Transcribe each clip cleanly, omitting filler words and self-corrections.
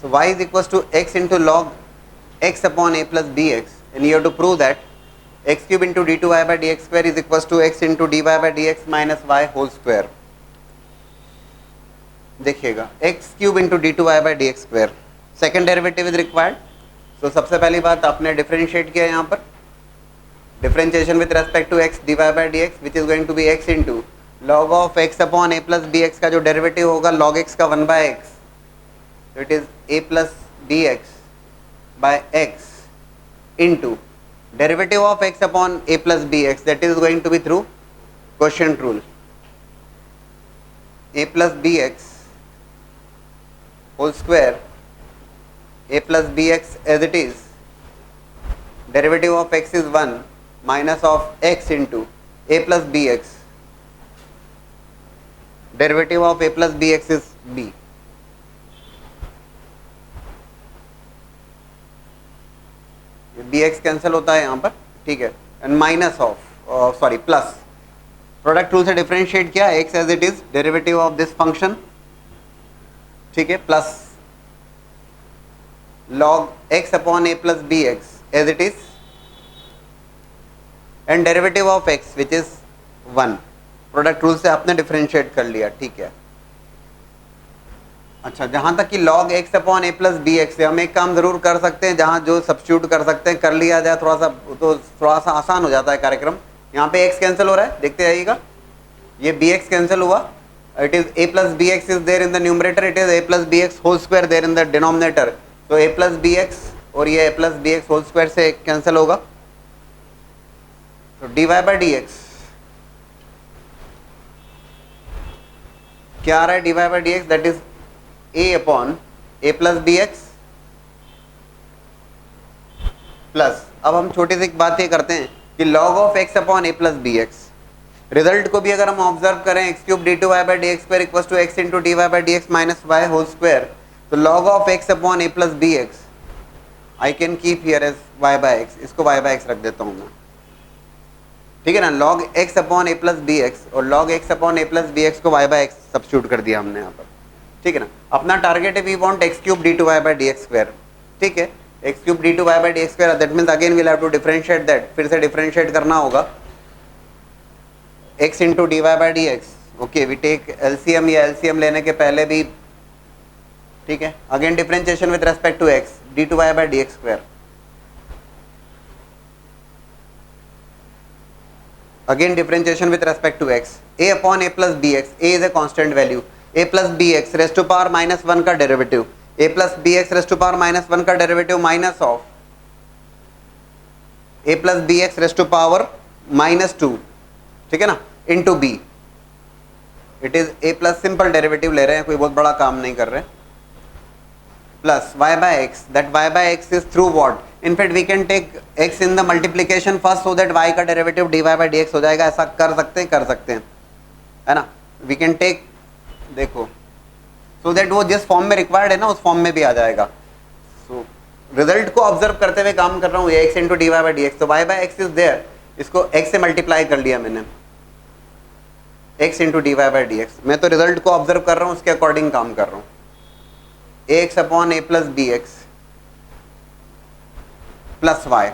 So y is equals to x into log x upon a plus bx, and you have to prove that x cube into d2y by dx square is equals to x into dy by dx minus y whole square. देखिएगा x cube into d2y by dx square, second derivative is required. So सबसे पहली बात आपने differentiate किया यहाँ पर, differentiation with respect to x dy by dx which is going to be x into log of x upon a plus bx का जो derivative होगा log x का 1 by x, so it is a plus bx by x into derivative of x upon a plus bx, that is going to be through quotient rule. A plus bx whole square, a plus bx as it is, derivative of x is 1 minus of x into a plus bx, derivative of a plus bx is b. bx cancel होता है यहाँ पर, ठीक है, and minus of sorry plus, product rule से differentiate किया x as it is, derivative of this function, ठीक है, plus log x upon a plus bx as it is, and derivative of x which is 1. Product rule से आपने differentiate कर लिया, ठीक है. अच्छा, जहां तक कि log x upon a plus B X से हम एक काम जरूर कर सकते हैं, जहां जो सब्स्टिट्यूट कर सकते हैं कर लिया जाए, थोड़ा सा आसान हो जाता है कार्यक्रम. यहाँ पे x कैंसिल हो रहा है, देखते जाइएगा, ये bx कैंसिल हुआ, it is a plus B X is there in the numerator, it is a plus B X whole square there in the denominator. तो a प्लस बी एक्स और ये a plus B X whole square से cancel होगा. तो dy by D x क्या आ रहा है, dy by D X that is a upon a plus B X plus, अब हम छोटी सी बात ये करते हैं कि log of x upon a plus B X, result को भी अगर हम ऑब्जर्व करें x cube D two Y by D X square equal to X into D Y by D X minus Y whole square, तो log of x upon a plus B X I can keep here as y by X, इसको y by X रख देता हूँ मैं, ठीक है ना. log x upon a plus B X और log x upon a plus B X को y बाई एक्स सब्स्टिट्यूट कर दिया हमने यहाँ पर, ठीक है ना. अपना टारगेट है we want x cube D two Y by D X square, ठीक है, x cube D two Y by D X square, that means again we'll have to differentiate that, फिर से डिफरेंशिएट करना होगा x into D Y by D X. Okay, we take LCM, या LCM लेने के पहले भी, ठीक है, again differentiation with respect to x D two Y by D X square, again differentiation with respect to x, a upon a plus bx, a is a constant value, a plus bx raised to power minus 1 का derivative, a plus bx raised to power minus 1 का derivative minus of a plus bx raised to power minus 2, ठीक है ना, into b. It is a plus simple derivative ले रहे हैं, कोई बहुत बड़ा काम नहीं कर रहे, plus y by x, that y by x is through what? In fact we can take x in the multiplication first so that y का डेरिवेटिव dy by dx हो जाएगा. ऐसा कर सकते हैं, है ना. we can take, देखो, so that वो जिस फॉर्म में रिक्वायर्ड है ना उस फॉर्म में भी आ जाएगा. so रिजल्ट को ऑब्जर्व करते हुए काम कर रहा हूँ, x into D Y by D X, तो y by x is there, इसको x से मल्टीप्लाई कर लिया मैंने, x into D Y by D X. मैं तो रिजल्ट को ऑब्जर्व कर रहा हूँ, उसके अकॉर्डिंग काम कर रहा हूँ. ax upon a plus B X plus Y,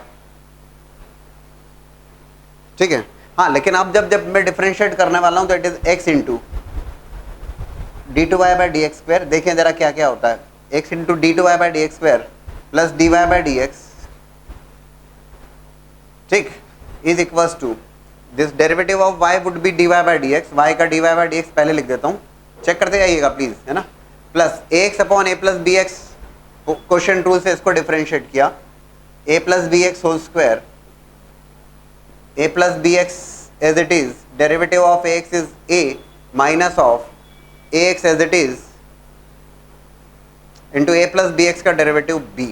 ठीक है. हाँ, लेकिन अब जब मैं डिफरेंशिएट करने वाला हूं तो it is x into D two Y by D X square. देखें जरा क्या क्या होता है, x into D two Y by D X square plus D Y by D X, ठीक, is equals to this derivative of y would be D Y by D X, y का D Y by D X पहले लिख देता हूं, check करते जाइएगा please, है ना, plus ax upon a plus B X, quotient rule से इसको डिफरेंशिएट किया, a plus B X whole square, a plus B X as it is, derivative of ax is a minus of ax as it is into a plus B X का derivative b.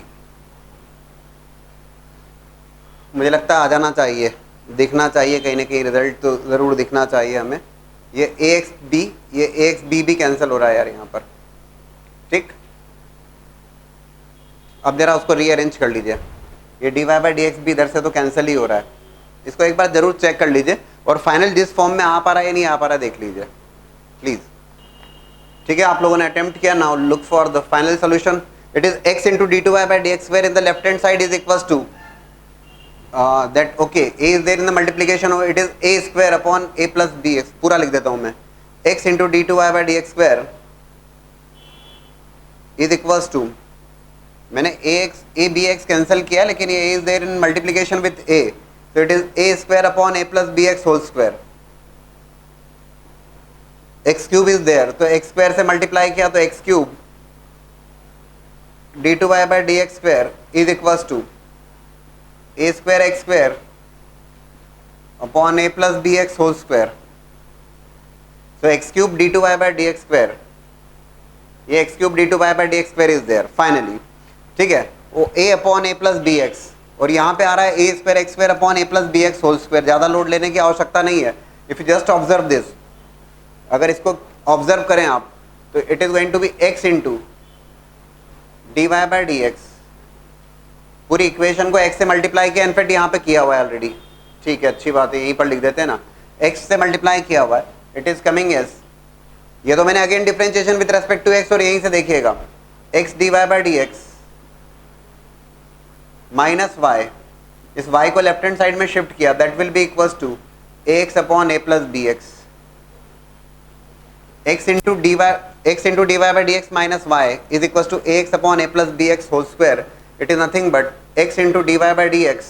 मुझे लगता है आ जाना चाहिए, दिखना चाहिए कहीं ना कहीं, रिजल्ट तो जरूर दिखना चाहिए हमें. ये ax b, ये ax b भी कैंसिल हो रहा है यार यहाँ पर, ठीक. अब जरा उसको रीअरेंज कर लीजिए, ये D Y by D X भी इधर से तो कैंसिल ही हो रहा है, इसको एक बार जरूर चेक कर लीजिए और फाइनल जिस फॉर्म में आ पा रहा है या नहीं आ पा रहा है देख लीजिए प्लीज, ठीक है. आप लोगों ने अटेम्प्ट किया, now look for the final solution. It is x into d2y by dx square in the left hand side is equals to that okay a is there in the multiplication of it is a square upon a plus bx. पूरा लिख देता हूँ मैं, x into d2y by dx square is equals to, मैंने a bx cancel किया लेकिन ये a is there in multiplication with a, so it is a square upon a plus bx whole square. x cube is there, तो x square से multiply किया तो x cube d2y by dx square is equals to a square x square upon a plus bx whole square. So x cube d2y by dx square, ये x cube d2y by dx square is there finally, ठीक है, वो a upon a plus bx और यहाँ पे आ रहा है a square x square upon a plus bx whole square. ज़्यादा लोड लेने की आवश्यकता नहीं है. If you just observe this, अगर इसको ऑब्जर्व करें आप तो it is going to be x into dy by D X. पूरी इक्वेशन को x से मल्टीप्लाई किया, इनफैक्ट यहाँ पे किया हुआ है ऑलरेडी, ठीक है, अच्छी बात है, यहीं पर लिख देते हैं ना, x से मल्टीप्लाई किया हुआ है, इट इज कमिंग एज, ये तो मैंने again differentiation with respect to x और यहीं से देखिएगा x dy by D X minus y, इस y को लेफ्ट हैंड साइड में शिफ्ट किया, that will be equals to ax upon a plus bx. x into dy by dx minus y is equals to ax upon a plus bx whole square. It is nothing but x into dy by dx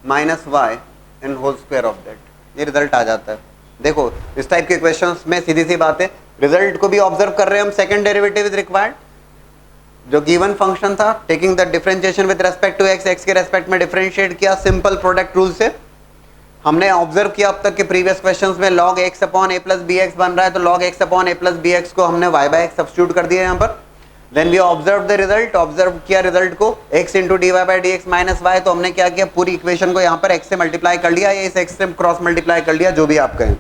minus y and whole square of that. ये result आ जाता है. देखो इस type के questions में सीधी सी बात है, result को भी ऑब्जर्व कर रहे हैं हम. सेकंड डेरिवेटिव इज रिक्वायर्ड, जो गिवन फंक्शन था, taking the differentiation with respect to x, x के रेस्पेक्ट में डिफरेंशिएट किया सिंपल प्रोडक्ट रूल से. हमने ऑब्जर्व किया अब तक के प्रीवियस क्वेश्चंस में log x upon a plus B X बन रहा है, तो log x upon a plus B X को हमने y बाई एक्स सब्स्टिट्यूट कर दिया यहाँ पर. Then we observe the result, observe किया रिजल्ट को x into D Y by D X minus Y, तो हमने क्या किया, पूरी इक्वेशन को यहाँ पर x से मल्टीप्लाई कर लिया या इस x से क्रॉस मल्टीप्लाई कर लिया, जो भी आप कहें.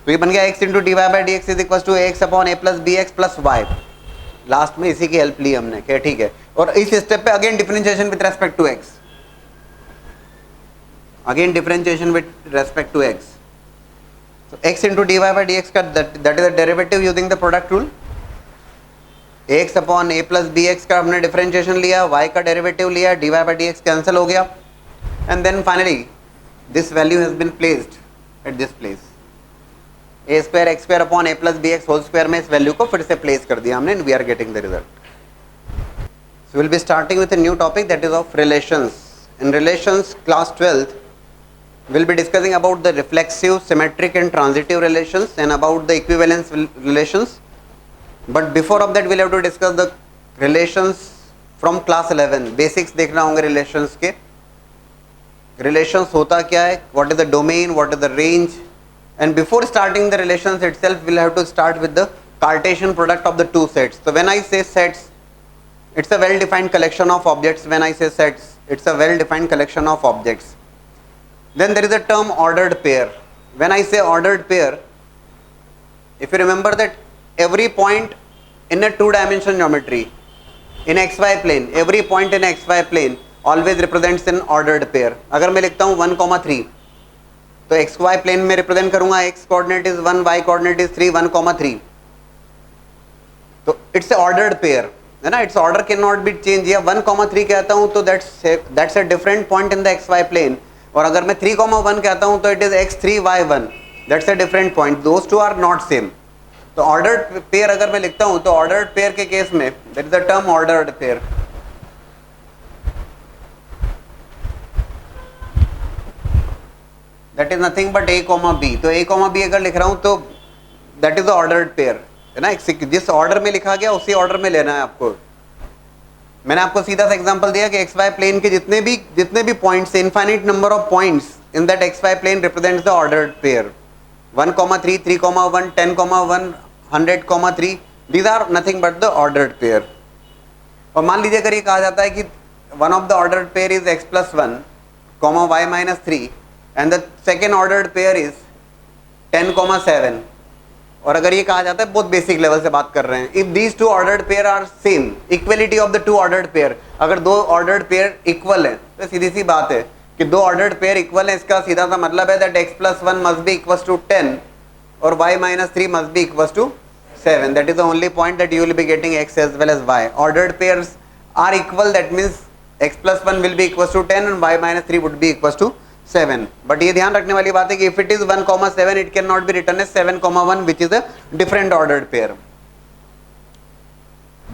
तो ये बन गया x into D Y by D X is equal to x upon a plus B X plus Y. Last में इसी की हेल्प ली हमने, क्या ठीक है. और इस स्टेप पे again differentiation with respect to x, again differentiation with respect to x. So x into dy by dx का that is a derivative using the product rule. x upon a plus bx का हमने differentiation लिया, y का derivative लिया, dy by dx cancel हो गया, and then finally this value has been placed at this place. a square x square upon a plus bx whole square में इस value को फिर से place कर दिया हमने, and we are getting the result. So we will be starting with a new topic, that is of relations. In relations class 12th we will be discussing about the reflexive, symmetric and transitive relations and about the equivalence relations. But before of that we will have to discuss the relations from class 11. Basics देखना होंगे relations के. Relations होता क्या है, what is the domain, what is the range, and before starting the relations itself we will have to start with the Cartesian product of the two sets. So when I say sets, it's a well defined collection of objects. When I say sets, it's a well defined collection of objects. Then there is a term ordered pair. When I say ordered pair, if you remember that every point in a two-dimensional geometry, in xy plane, every point in xy plane always represents an ordered pair. अगर मैं लिखता हूँ 1,3, तो xy plane में represent करूँगा x coordinate is 1, y coordinate is 3, 1,3. तो it's a ordered pair, है ना. Its order cannot be changed. या 1,3 कहता हूँ तो that's a different point in the xy plane. और अगर मैं 3,1 कहता हूं तो it is x3 y1, that's a different point, those two are not same. तो ऑर्डर्ड पेयर अगर मैं लिखता हूं तो ऑर्डर्ड पेयर के केस में that is the term ordered pair. That is nothing but a, b. तो a, b अगर लिख रहा हूं तो that is the ordered pair, है ना. जिस ऑर्डर में लिखा गया उसी ऑर्डर में लेना है आपको. मैंने आपको सीधा सा एग्जांपल दिया कि XY प्लेन के जितने भी points, infinite number of points in that XY plane represents the ordered pair. 1,3, 3,1, 10,1, 100,3, these are nothing but the ordered pair. और मान लीजिए अगर ये कहा जाता है कि one of the ordered pair is x plus 1, y minus 3 and the second ordered pair is 10,7. और अगर ये कहा जाता है, बहुत बेसिक लेवल से बात कर रहे हैं, if these two ordered pair are same, equality of the two ordered pair, अगर दो ऑर्डर्ड पेयर इक्वल है तो सीधी सी बात है कि दो ऑर्डर्ड पेयर इक्वल है, इसका सीधा सा मतलब है that x plus 1 must be equals to 10 और y minus 3 must be equals to 7. That is the only point that you will be getting x as well as y. Ordered pairs are equal, that means x plus 1 will be equals to 10 and y minus 3 would be equals to 7. But ये ध्यान रखने वाली बात है कि if it is 1,7 it cannot be written as 7,1 which is a different ordered pair.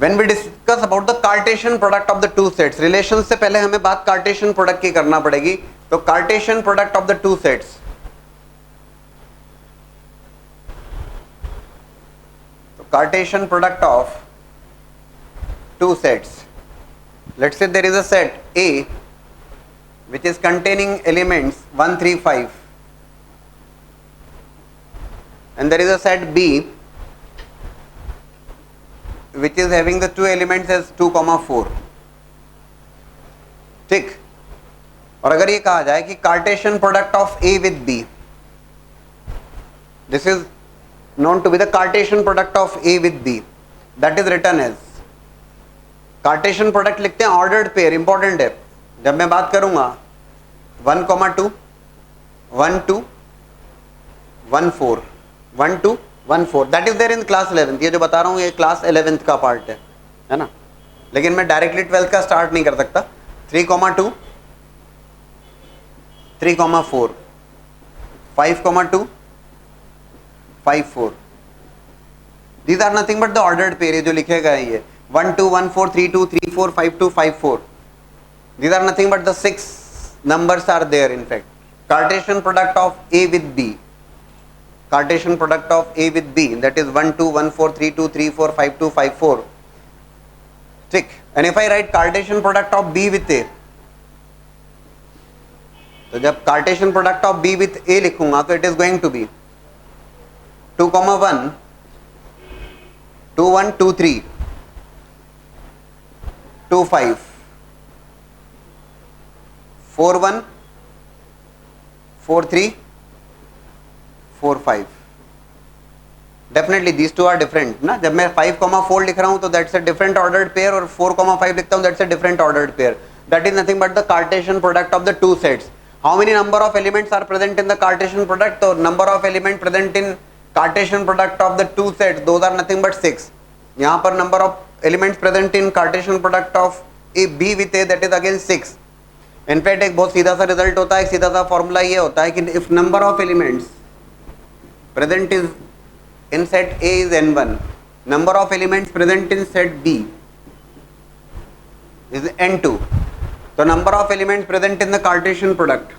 When we discuss about the Cartesian product of the two sets, relations से पहले हमें बात Cartesian product की करना पड़ेगी. तो Cartesian product of the two sets, तो Cartesian product of two sets. Let's say there is a set A which is containing elements 1, 3, 5, and there is a set B which is having the two elements as 2, 4. ठीक. और अगर ये कहा जाए कि Cartesian product of A with B, this is known to be the Cartesian product of A with B, that is written as, Cartesian product लिखते हैं ordered pair. Important है, जब मैं बात करूंगा 1, 2, 1, 2, 1, 4, 1, 2, 1, 4, that is there in class 11th. ये जो बता रहा हूँ ये क्लास 11th का पार्ट है ना. लेकिन मैं डायरेक्टली 12th का स्टार्ट नहीं कर सकता. 3, 2, 3, 4, 5, 2, 5, 4. These are nothing but the ordered pair. ये जो लिखेगा ये 1, 2, 1, 4, 3, 2, 3, 4, 5, 2, 5, 4. These are nothing but the 6 numbers are there in fact. Cartesian product of A with B. Cartesian product of A with B, that is 1, 2, 1, 4, 3, 2, 3, 4, 5, 2, 5, 4. ठीक. And if I write Cartesian product of B with A, तो जब Cartesian product of B with A लिखूंगा तो it is going to be 2, 1, 2, 1, 2, 3, 2, 5, 4, 1, 4, 3, 4, 5. Definitely these two are different ना. जब मैं 5, 4 लिख रहा हूँ तो that's a different ordered pair, और 4, 5 लिखता हूँ that's a different ordered pair. That is nothing but the Cartesian product of the two sets. How many number of elements are present in the Cartesian product? So number of elements present in Cartesian product of the two sets, those are nothing but 6. यहाँ पर number of elements present in Cartesian product of A B with A, that is again 6. In fact एक बहुत सीधा सा result होता है, एक सीधा सा फॉर्मूला ये होता है कि if number of elements present is in set A is n1, number of elements present in set B is n2. So number of elements present in the Cartesian product,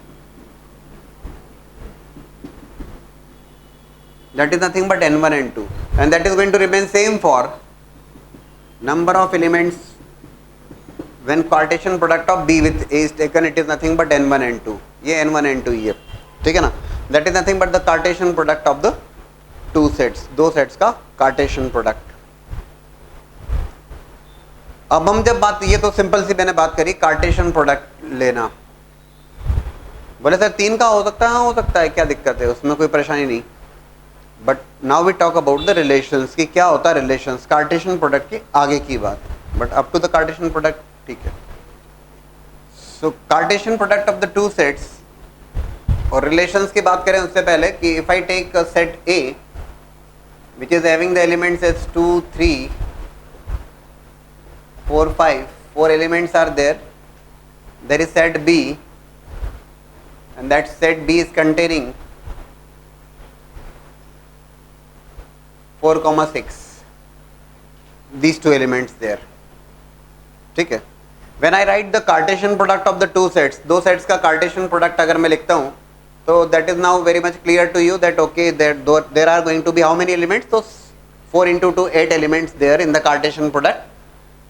that is nothing but n1, n2, and that is going to remain same for number of elements when Cartesian product of B with A is taken. It is nothing but n1, n2. ये n1, n2 ये, ठीक है ना. That is nothing but the Cartesian product of the two sets, दो sets का Cartesian product. अब हम जब बात, ये तो सिंपल सी मैंने बात करी कार्टेशियन प्रोडक्ट लेना. बोले सर 3 का हो सकता है, हाँ हो सकता है, क्या दिक्कत है, उसमें कोई परेशानी नहीं. But now we talk about the relations कि क्या होता है रिलेशंस कार्टेशियन प्रोडक्ट की आगे की बात. But up to the Cartesian product ठीक है. So Cartesian product of the two sets, और रिलेशंस की बात करें उससे पहले कि if I take set A which is having the elements as 2, 3, 4, 5, 4 elements are there. There is set B, and that set B is containing 4, 6. These two elements there. ठीक है. When I write the Cartesian product of the two sets, दो sets का Cartesian product अगर मैं लिखता हूँ, तो that is now very much clear to you that okay, there are going to be how many elements? So 4 into 2, 8 elements there in the Cartesian product.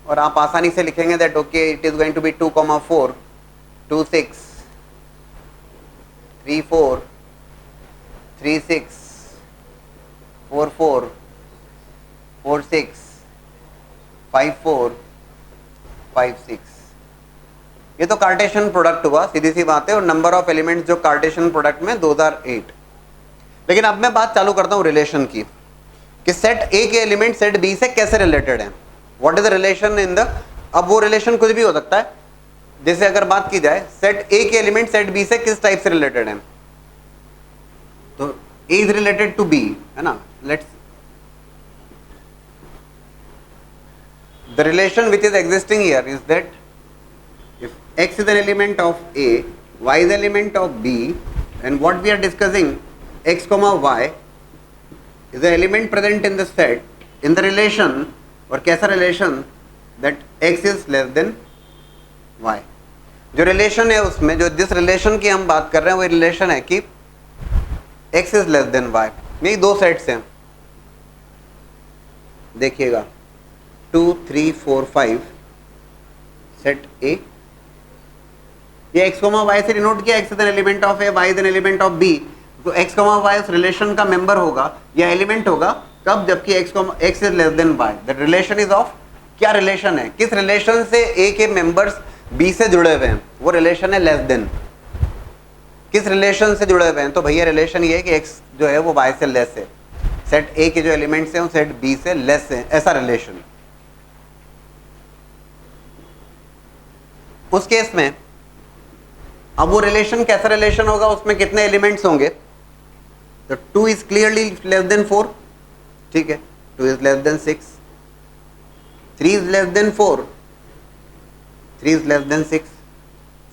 और आप आसानी से लिखेंगे that okay it is going to be 2, 4, 2, 6, 3, 4, 3, 6, 4, 4, 4, 6, 5, 4, 5, 6. ये तो Cartesian product हुआ, सीधी सी बात है. और नंबर ऑफ एलिमेंट्स जो कार्टेशियन प्रोडक्ट में 2008. लेकिन अब मैं बात चालू करता हूँ रिलेशन की कि सेट ए के एलिमेंट सेट बी से कैसे रिलेटेड हैं. What is the relation in the, अब वो रिलेशन कुछ भी हो सकता है. जैसे अगर बात की जाए सेट ए के एलिमेंट सेट बी से किस टाइप से रिलेटेड हैं, तो ए इज रिलेटेड टू बी है ना. Let's The relation which is existing here is that if x is an element of A, y is an element of B, and what we are discussing, x comma y is an element present in the set, in the relation, और कैसा relation, that x is less than y. जो relation है उसमें, जो जिस relation की हम बात कर रहे हैं वो रिलेशन है कि x is less than y. यही दो सेट्स हैं, देखिएगा 2 3 4 5 सेट A, ये x y से डिनोट किया, x is an element of A, y is an element of B. तो x y उस रिलेशन का मेंबर होगा या एलिमेंट होगा कब, जबकि x is less than y. The relation is of, क्या रिलेशन है, किस रिलेशन से A के मेंबर्स B से जुड़े हुए हैं, वो रिलेशन है लेस देन. किस रिलेशन से जुड़े हुए हैं, तो भैया रिलेशन ये है कि x जो है वो y से लेस है, सेट A के जो एलिमेंट्स हैं वो सेट B से लेस है, ऐसा रिलेशन. उस केस में अब वो रिलेशन कैसा रिलेशन होगा, उसमें कितने एलिमेंट्स होंगे, तो 2 इज क्लियरली लेस देन 4, ठीक है, 2 is less than 6, 3 is less than 4, 3 is less than 6,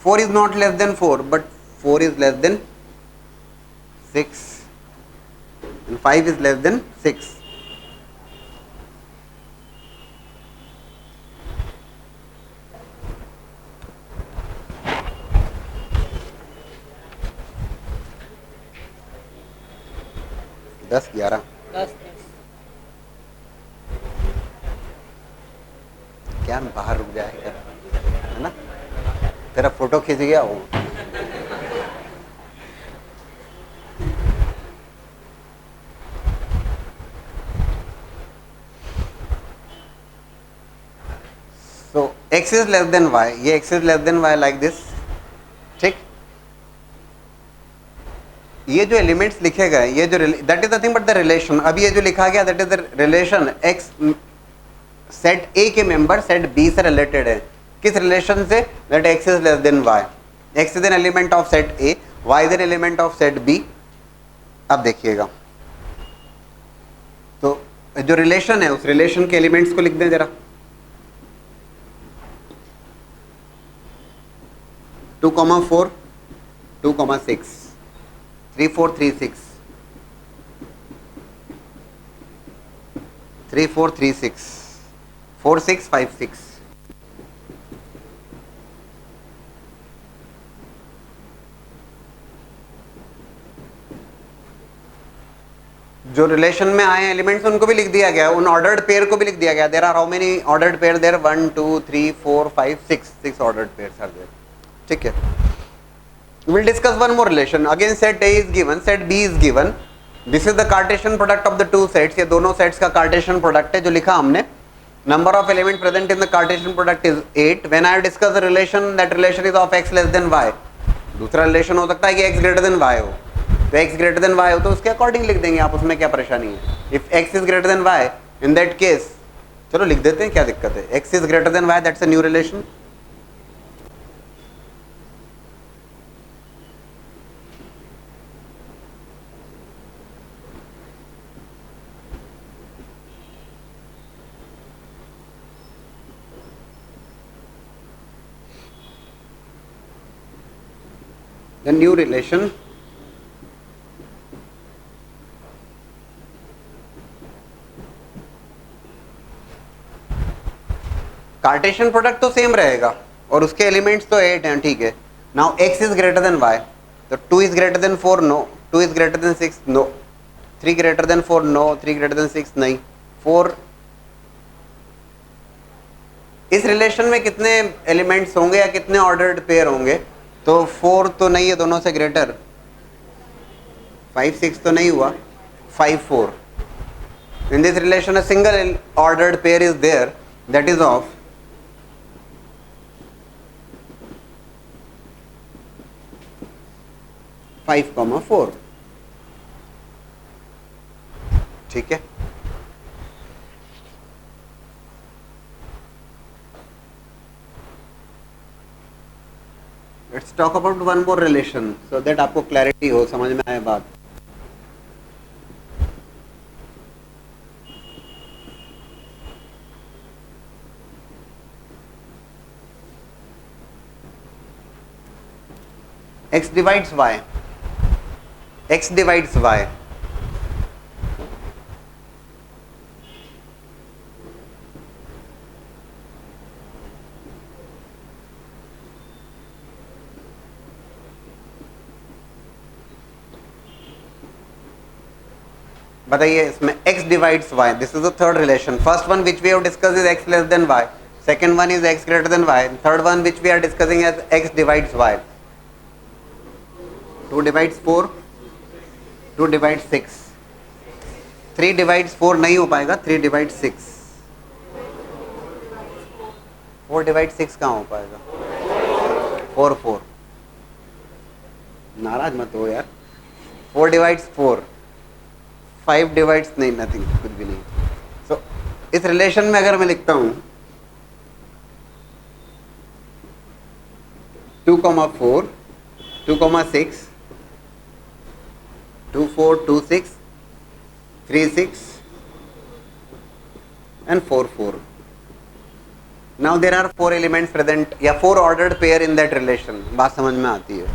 4 is not less than 4, but 4 is less than 6, and 5 is less than 6. दस 11 क्या बाहर रुक जाएगा, है ना, तेरा फोटो खींच गया वो. सो x is less than y, ये x is less than y like this, ठीक. ये जो एलिमेंट्स लिखे गए, ये जो that is nothing but the relation. अब ये जो लिखा गया that is the relation, x set A के मेंबर सेट B से रिलेटेड है. किस रिलेशन से, that x is less than y. x is an element of set A, y is an element of set B. अब देखिएगा, तो जो relation है उस रिलेशन के एलिमेंट्स को लिख दें जरा. 2,4 2,6 3 4 3 6 3 4 3 6 4 6 5 6. जो रिलेशन में आए एलिमेंट्स उनको भी लिख दिया गया, उन ऑर्डर्ड पेयर को भी लिख दिया गया. There are how many ordered pair there, 1 2 3 4 5 6 ordered pairs are there, ठीक है. We'll discuss one more relation. Again set A is given, set B is given. This is the Cartesian product of the two sets. ये दोनों sets का Cartesian product है जो लिखा हमने. Number of element present in the Cartesian product is 8. When I have discussed the relation, that relation is of x less than y. दूसरा relation हो सकता है कि x greater than y हो, तो x greater than y हो तो उसके अकॉर्डिंग लिख देंगे आप, उसमें क्या परेशानी है. If x is greater than y, in that case, चलो लिख देते हैं, क्या दिक्कत है. x is greater than y, that's a new relation. The new relation Cartesian product तो सेम रहेगा और उसके एलिमेंट्स तो 8 हैं, ठीक है. नाउ x इज ग्रेटर देन y, तो 2 इज ग्रेटर देन 4, नो. 2 इज greater than 6, no. 3 greater than 4, no. 3 greater than 6, नहीं. 4, इस रिलेशन में कितने एलिमेंट्स होंगे या कितने ऑर्डर्ड पेयर होंगे, तो 4 तो नहीं है दोनों से ग्रेटर, 5 6 तो नहीं हुआ, 5 4. In this relation a single ordered pair is there, that is of five comma 4, ठीक है. Let's talk about one more relation so that आपको क्लैरिटी हो, समझ में आए बात. x divides y, x divides y, बताइए इसमें x divides y, this is the third relation. First one which we have discussed is x less than y, second one is x greater than y, third one which we are discussing as x divides y. 2 divides 4, 2 divides 6, 3 divides 4 नहीं हो पाएगा, 3 divides 6, 4 divides 6 कहाँ हो पाएगा, 4 4, नाराज मत हो यार, 4 divides 4, 5 डिवाइड्स नहीं, नथिंग, कुछ भी नहीं. सो इस रिलेशन में अगर मैं लिखता हूं 2,4, 2,6, 2,4, 2,6, 3,6 and 4,4. Now there are 4 elements present या 4 ordered pair in that relation. बात समझ में आती है.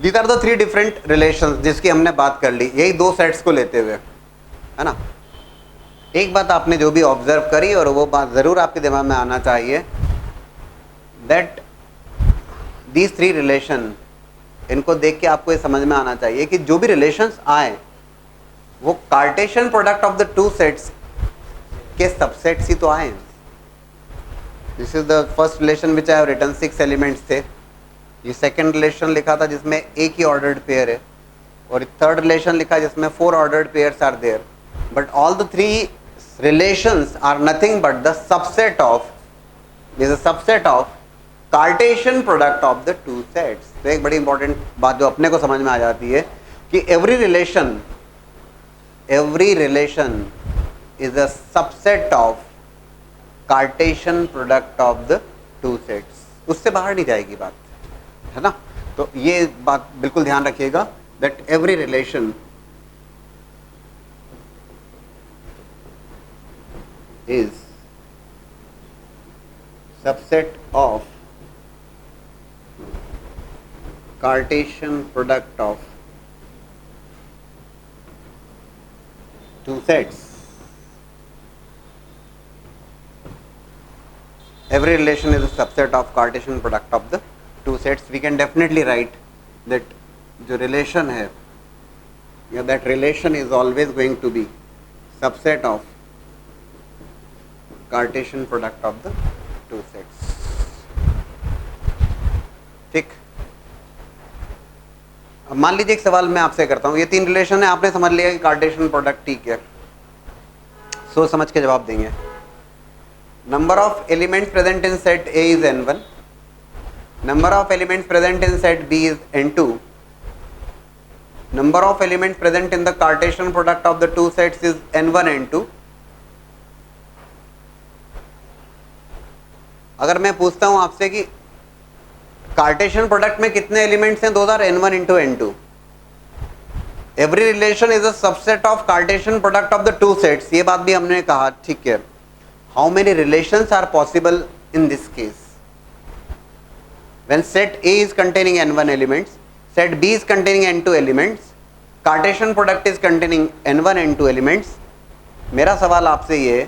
These are the 3 different relations जिसकी हमने बात कर ली, यही 2 सेट्स को लेते हुए, है ना. एक बात आपने जो भी ऑब्जर्व करी और वो बात ज़रूर आपके दिमाग में आना चाहिए, दैट दीज 3 रिलेशन, इनको देख के आपको ये समझ में आना चाहिए कि जो भी रिलेशंस आए वो Cartesian product of the 2 sets के सबसेट्स ही तो आए. This is the first relation which I have written, 6 elements थे. ये सेकंड रिलेशन लिखा था जिसमें एक ही ऑर्डर्ड पेयर है, और थर्ड रिलेशन लिखा जिसमें 4 ordered pairs are there, but all the 3 relations are nothing but the subset of, is a subset of Cartesian product of the 2 sets. तो एक बड़ी इंपॉर्टेंट बात जो अपने को समझ में आ जाती है कि every relation is a subset of Cartesian product of the 2 sets. उससे बाहर नहीं जाएगी बात, है ना. तो ये बात बिल्कुल ध्यान रखिएगा that every relation is subset of Cartesian product of 2 sets. Every relation is a subset of Cartesian product of the 2 sets. We can definitely write that जो relation है, या that relation is always going to be subset of Cartesian product of the 2 sets. ठीक. अब मान लीजिए एक सवाल मैं आपसे करता हूँ, ये 3 रिलेशन है, आपने समझ लिया कि कार्टेशियन प्रोडक्ट ठीक है, सोच समझ के जवाब देंगे. Number of elements present in set A is n1, number of elements present in set B is n2, number of elements present in the Cartesian product of the 2 sets is n1 n2. अगर मैं पूछता हूं आपसे कि Cartesian product में कितने elements हैं, those are n1 into n2. Every relation is a subset of Cartesian product of the 2 sets. ये बात भी हमने कहा, ठीक है. How many relations are possible in this case? When set A is containing n1 elements, set B is containing n2 elements, Cartesian product is containing n1 n2 elements. मेरा सवाल आपसे ये है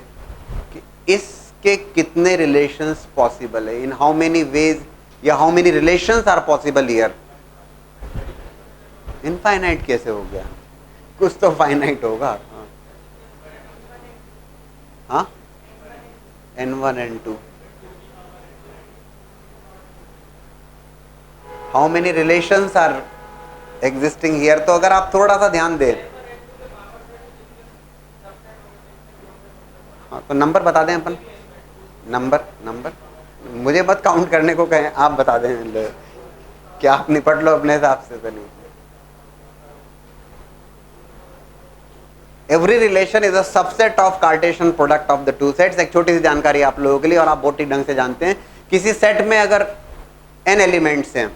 कि इसके कितने रिलेशंस पॉसिबल है, इन हाउ मेनी वेज, या how many relations are possible here. Infinite कैसे हो गया, कुछ तो फाइनाइट होगा. हाँ, n1 n2, how many relations are existing here. तो अगर आप थोड़ा सा ध्यान दें, हाँ, तो नंबर बता दें अपन. नंबर मुझे मत काउंट करने को कहें, आप बता दें, क्या आप निपट लो अपने हिसाब से. तो नहीं, every relation is a subset of Cartesian product of the 2 sets. एक छोटी सी जानकारी आप लोगों के लिए, और आप बहुत ही ढंग से जानते हैं, किसी सेट में अगर n एलिमेंट्स हैं,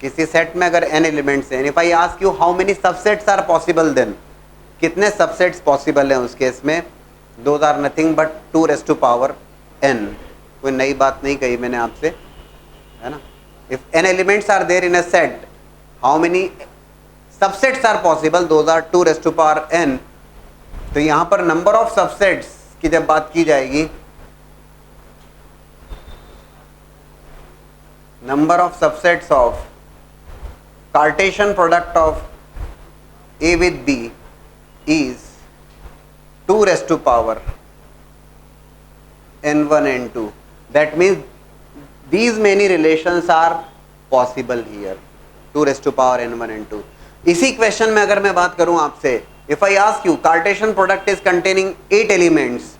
किसी सेट में अगर n एलिमेंट्स हैं, if I ask you how many subsets are possible, then कितने सबसेट्स पॉसिबल हैं उस केस में, those are nothing but 2 raised to power n. कोई नई बात नहीं कही मैंने आपसे, है ना. if n elements are there in a set, how many subsets are possible? Those are 2 raised to power n. तो यहां पर नंबर ऑफ सबसेट्स की जब बात की जाएगी, number of subsets of Cartesian product of a with b is 2 raised to power n1 n2. That means these many relations are possible here, 2 raised to power n1 n2. इसी question में अगर मैं बात करूं आपसे, if I ask you Cartesian product is containing 8 elements,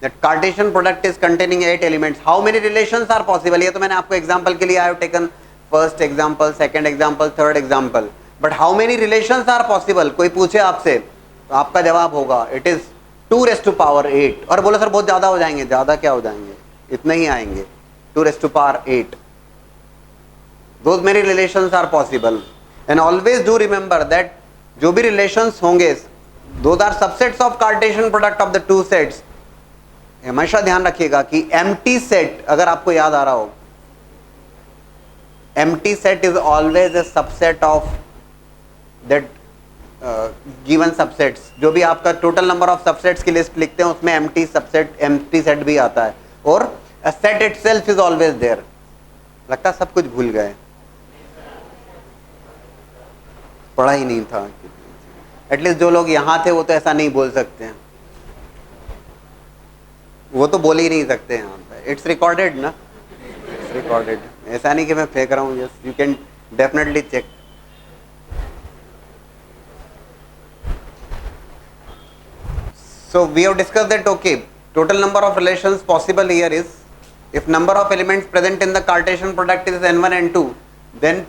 that Cartesian product is containing 8 elements, how many relations are possible? ये तो मैंने आपको एग्जांपल के लिए I have taken first example, second example, third example, but how many relations are possible? कोई पूछे आपसे तो आपका जवाब होगा it is 2 raised to power 8. और बोलो सर बहुत ज्यादा हो जाएंगे, ज्यादा क्या हो जाएंगे, इतने ही आएंगे, 2 raised to power 8. Those many relations are possible, and always do remember that जो भी relations होंगे those are subsets of Cartesian product of the two sets. हमेशा ध्यान रखिएगा कि empty set, अगर आपको याद आ रहा हो, empty set is always a subset of that given subsets. जो भी आपका total number of subsets की list लिखते हैं उसमें empty subset, empty set भी आता है, और a set itself is always there. लगता है सब कुछ भूल गए, पढ़ा ही नहीं था. एटलीस्ट जो लोग यहाँ थे वो तो ऐसा नहीं बोल सकते हैं, वो तो बोल ही नहीं सकते यहाँ पे. इट्स रिकॉर्डेड ना, इट्स रिकॉर्डेड. ऐसा नहीं कि मैं फेंक रहा हूँ, yes you can definitely check. So we have discussed that okay, total number of relations possible here is, if number of elements present in the Cartesian product is n1 n2, then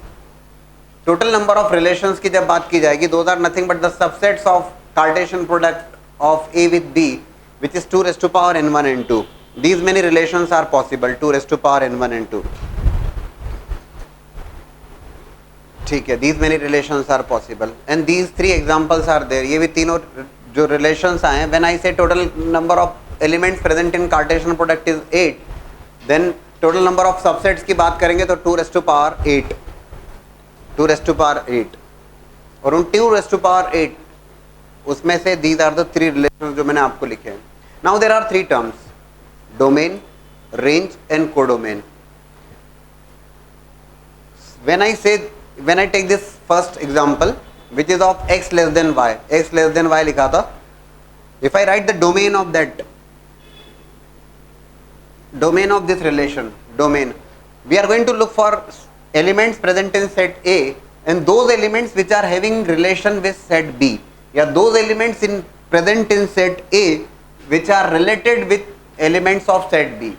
total number of relations की जब बात की जाएगी, those are nothing but the subsets of Cartesian product of A with B, which is 2 raised to power n1 n2. These many relations are possible, 2 raised to power n1 n2. ठीक है, these many relations are possible, and these 3 examples are there. ये भी तीनों जो relations आए हैं, when I say total number of elements present in Cartesian product is 8, then total number of subsets की बात करेंगे तो 2 raised to power 8. 2 raised to power 8, और उन 2 raised to power 8 उसमें से these are the 3 relations जो मैंने आपको लिखे हैं. Now there are 3 terms, domain, range and codomain. When I take this first example which is of x less than y, x less than y लिखा था. If I write the domain of that, domain of this relation, domain, we are going to look for elements present in set A and those elements which are having relation with set B, या those elements in present in set A which are related with elements of set B.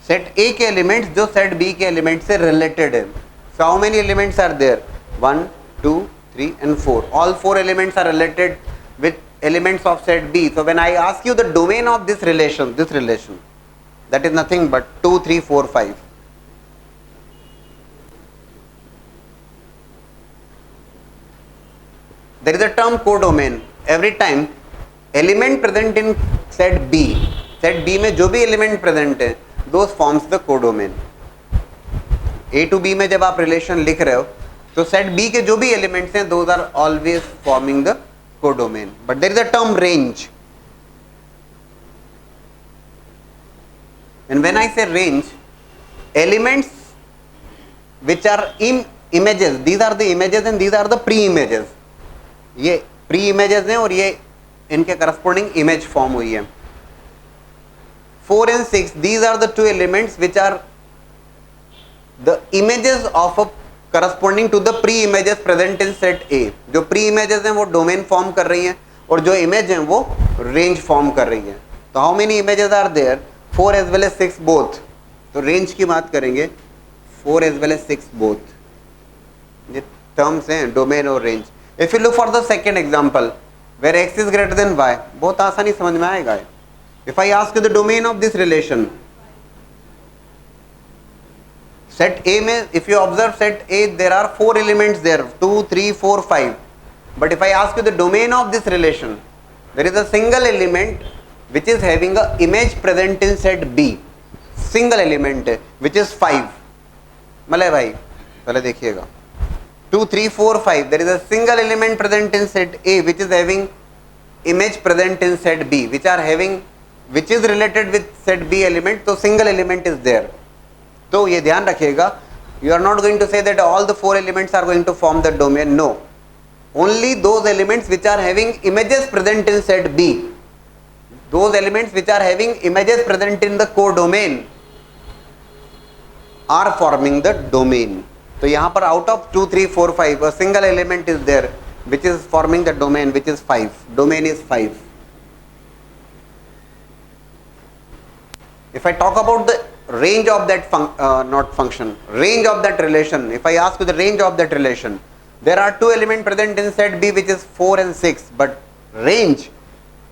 set A के elements जो set B के elements से related है. So how many elements are there? 1, 2, 3 and 4. All 4 elements are related with elements of set B. So when I ask you the domain of this relation, that is nothing but 2, 3, 4, 5. There is a term codomain. Every time element present in set B में जो भी element present है, those forms the codomain. A to B में जब आप relation लिख रहे हो तो set B के जो भी elements हैं, those are always forming the codomain. But there is a term range. And when I say range, elements which are images, these are the images and these are the pre-images. ये pre images हैं और ये इनके corresponding image form हुई है. 4 and 6, these are the 2 elements which are the images of a corresponding to the pre images present in set A. जो pre images हैं वो डोमेन फॉर्म कर रही हैं और जो इमेज हैं वो रेंज फॉर्म कर रही हैं. तो how many images are there? 4 as well as 6 both. तो रेंज की बात करेंगे, 4 as well as 6 both. ये टर्म्स हैं डोमेन और range. If you look for the second example where x is greater than y, बहुत आसानी समझ में आएगा. If I ask you the domain of this relation, set A में, if you observe set A, there are 4 elements there, 2, 3, 4, 5. But if I ask you the domain of this relation, there is a single element which is having a image present in set B, single element which is 5. Malay भाई पहले देखिएगा, 2 3 4 5 there is a single element present in set A which is having image present in set B which are having which is related with set B element, तो single element is there. तो ये ध्यान रखिएगा, you are not going to say that all the 4 elements are going to form the domain. No, only those elements which are having images present in set B, those elements which are having images present in the codomain are forming the domain. तो यहाँ पर out of 2 3 4 5 a single element is there which is forming the domain, which is 5. Domain is 5. If I talk about the range of that range of that relation, if I ask you the range of that relation, there are 2 elements present in set B which is 4 and 6, but range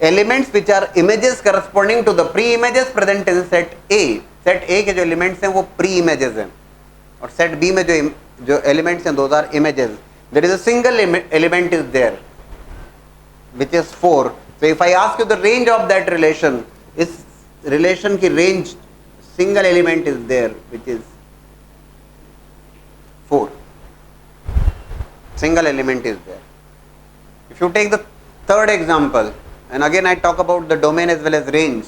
elements which are images corresponding to the pre-images present in set A. Set A के जो elements हैं वो pre-images हैं, और set B में जो elements हैं those are images. There is a single element is there which is 4. So if I ask you the range of that relation, इस relation की range single element is there which is 4. Single element is there. If you take the third example, and again I talk about the domain as well as range,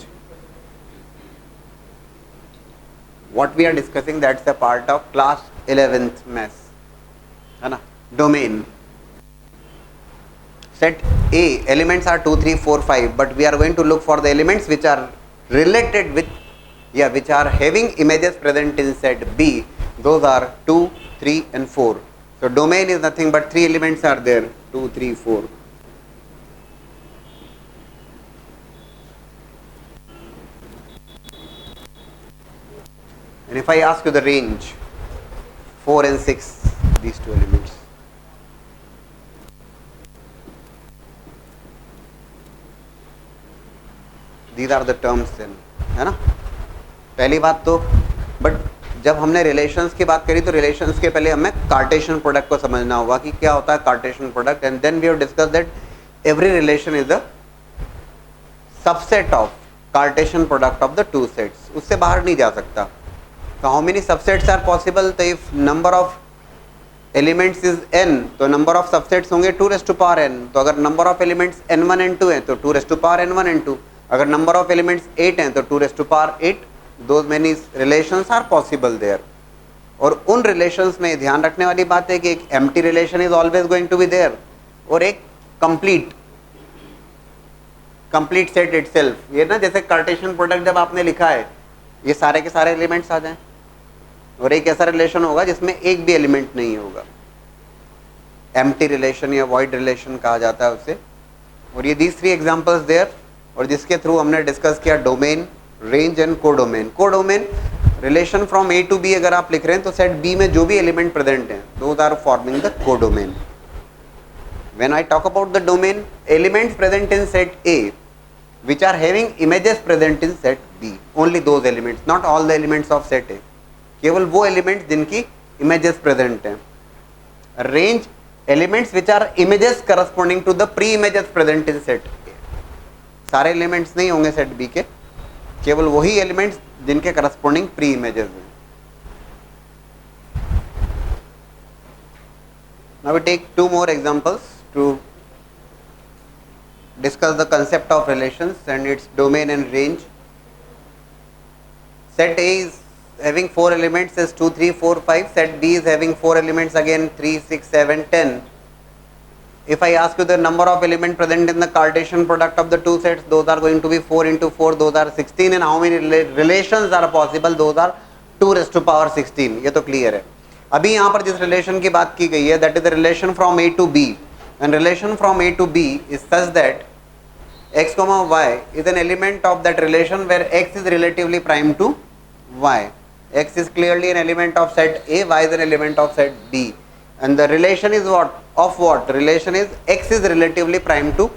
what we are discussing, that's a part of class 11th maths, है ना. Domain, set A elements are 2 3 4 5, but we are going to look for the elements which are related with, which are having images present in set B. Those are 2 3 and 4. So domain is nothing but 3 elements are there, 2 3 4. And if I ask you the range, 4 and 6, these 2 elements. These are the terms then, है ना. पहली बात तो, but जब हमने relations की बात करी तो रिलेशंस के पहले हमें कार्टेशियन प्रोडक्ट को समझना होगा कि क्या होता है Cartesian product, and then we have discuss that every relation is a subset of Cartesian product of the two sets. उससे बाहर नहीं जा सकता. तो how many subsets are possible, तो if number of elements is n, तो number of subsets होंगे 2 raised to power n. तो अगर number of elements n1 n2 है तो 2 raised to power n1 n2. अगर नंबर ऑफ एलिमेंट्स 8 हैं तो 2 raised to power 8. Those many relations are possible there. और उन रिलेशंस में ध्यान रखने वाली बात है कि एक empty relation is always going to be there, और एक कंप्लीट सेट इटसेल्फ. ये ना जैसे कार्टेशियन प्रोडक्ट जब आपने लिखा है, ये सारे के सारे एलिमेंट्स आ जाएं, और एक ऐसा रिलेशन होगा जिसमें एक भी एलिमेंट नहीं होगा. एम्प्टी रिलेशन या वॉइड रिलेशन कहा जाता है उसे. और ये दीज 3 एग्जांपल्स देयर, और जिसके थ्रू हमने डिस्कस किया domain, range and codomain. Codomain relation from A to B अगर आप लिख रहे हैं तो सेट बी में जो भी एलिमेंट प्रेजेंट हैं those are forming the codomain. When I talk about the domain, elements present in set A which are having images present in set B, only those elements, not all the elements of set A, केवल वो elements जिनकी images present हैं. Range elements which are images corresponding to the pre images present in set A. सारे elements नहीं होंगे set B के, केवल वही एलिमेंट्स जिनके करस्पॉन्डिंग प्री इमेजेस हैं. Now we take 2 more examples to discuss the concept of relations and its domain and range. Set A is having 4 elements as 2 3 4 5. Set B is having 4 elements again 3 6 7 10. If I ask you the number of elements present in the Cartesian product of the two sets, those are going to be 4 into 4, those are 16. And how many relations are possible? Those are 2 raised to power 16. ये तो clear है. अभी यहाँ पर जिस relation की बात की गई है, that is the relation from A to B. And relation from A to B is such that x comma y is an element of that relation where x is relatively prime to y. X is clearly an element of set A, y is an element of set B. And the relation is what? Of what? Relation is x is relatively prime to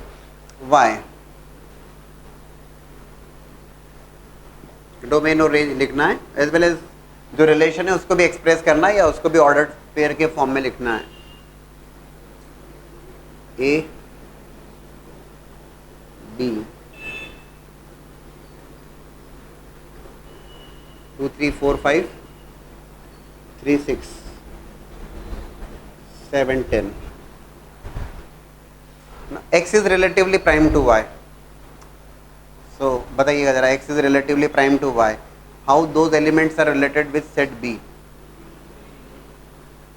y. Domain और range लिखना है, as well as जो relation है उसको भी express करना है या उसको भी ऑर्डर पेयर के फॉर्म में लिखना है. A B 2 3 4 5 3 6 7 10. X is relatively prime to y. So बताइएगा जरा, x is relatively prime to y. How those elements are related with set B?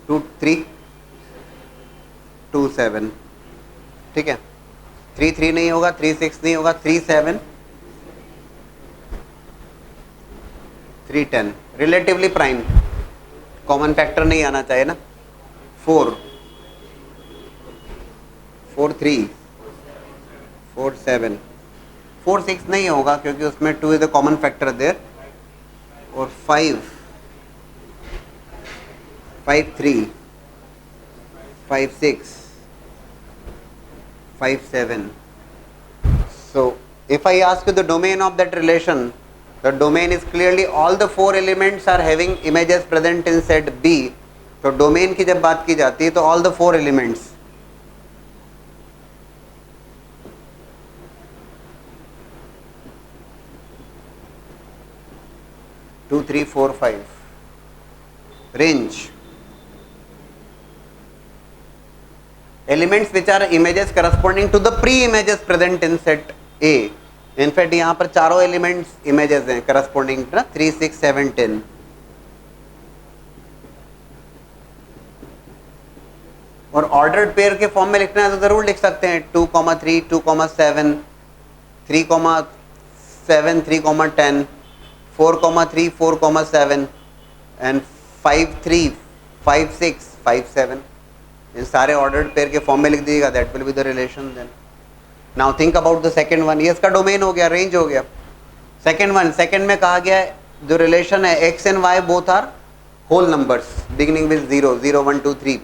2 3 2 7. ठीक है, 3 3 नहीं होगा, 3 6 नहीं होगा, 3 7 3 10. रिलेटिवली प्राइम, कॉमन फैक्टर नहीं आना चाहिए ना. 4 4 3 4 7 4 6 नहीं होगा क्योंकि उसमें 2 is the common factor there. और 5 5 3 5 6 5 7. So if I ask you the domain of that relation, the domain is clearly all the 4 elements are having images present in set B. तो domain की जब बात की जाती है तो all the 4 elements, two, three, four, five. Range. Elements which are images corresponding to the pre-images present in set A. In fact यहाँ पर चारों elements images हैं corresponding to 3 6 7 10. और ऑर्डर्ड पेयर के फॉर्म में लिखना है तो जरूर लिख सकते हैं 2, 3, 2, 7, 3, 7, 3, 10, 4, 3, 4, 7 एंड 5, 3, 5, 6, 5, 7. इन सारे ऑर्डर्ड पेयर के फॉर्म में लिख दीजिएगा. That will be the relation. Then now think about the second one. ये इसका डोमेन हो गया, रेंज हो गया. सेकंड में कहा गया है जो रिलेशन है x and y both are whole numbers beginning with 0 0 1 2 3.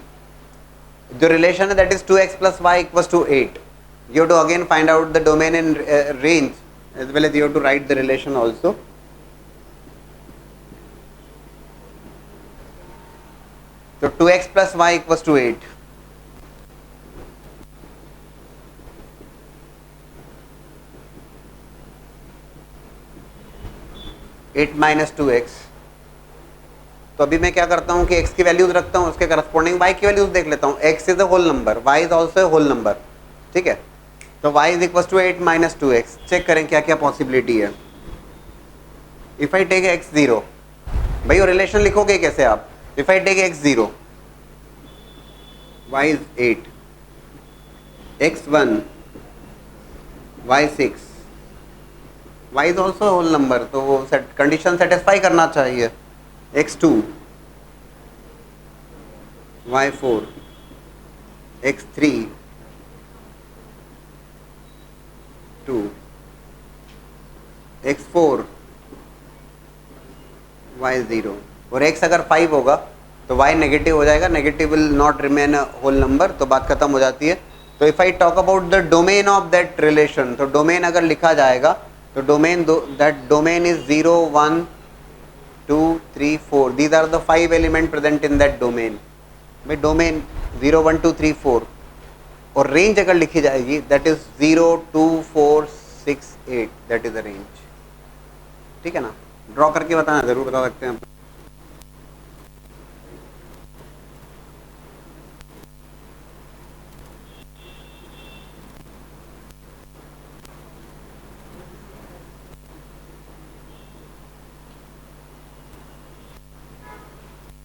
जो रिलेशन है that is 2x plus y equals to 8. You have to again find out the domain and range as well as you have to write the relation also. So 2x plus y equals to 8. Eight minus 2x. तो अभी मैं क्या करता हूँ कि x की values रखता हूँ, उसके करस्पॉन्डिंग y की वैल्यूज देख लेता हूँ. x is a whole number, y is also a whole number. ठीक है, तो y is equal to 8 minus 2x. Check करें क्या क्या पॉसिबिलिटी है. इफ आई टेक x0, भाई वो रिलेशन लिखोगे कैसे आप. If I take x0, y is 8, x1 y6, y is also whole number, तो वो कंडीशन सेटिस्फाई करना चाहिए. x2 y4 x3 2 x4 y0. और x अगर 5 होगा तो y नेगेटिव हो जाएगा. Negative will not remain a whole number, तो बात खत्म हो जाती है. तो if I talk about the domain of that relation, तो डोमेन अगर लिखा जाएगा तो domain that domain is 0 1 2 3 4. These are the 5 elements present in that domain. में डोमेन 0 1 2 3 4. और रेंज अगर लिखी जाएगी that is 0 2 4 6 8. That is the range. ठीक है ना, ड्रॉ करके बताना, जरूर बता सकते हैं.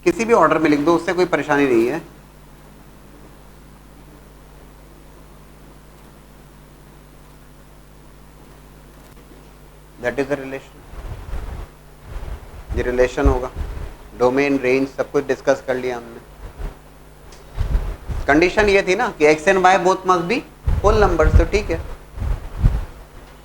किसी भी ऑर्डर में लिख दो, उससे कोई परेशानी नहीं है. That is the relation. ये रिलेशन होगा. डोमेन, रेंज सब कुछ डिस्कस कर लिया हमने. कंडीशन ये थी ना कि x and y both must be whole numbers. तो ठीक है,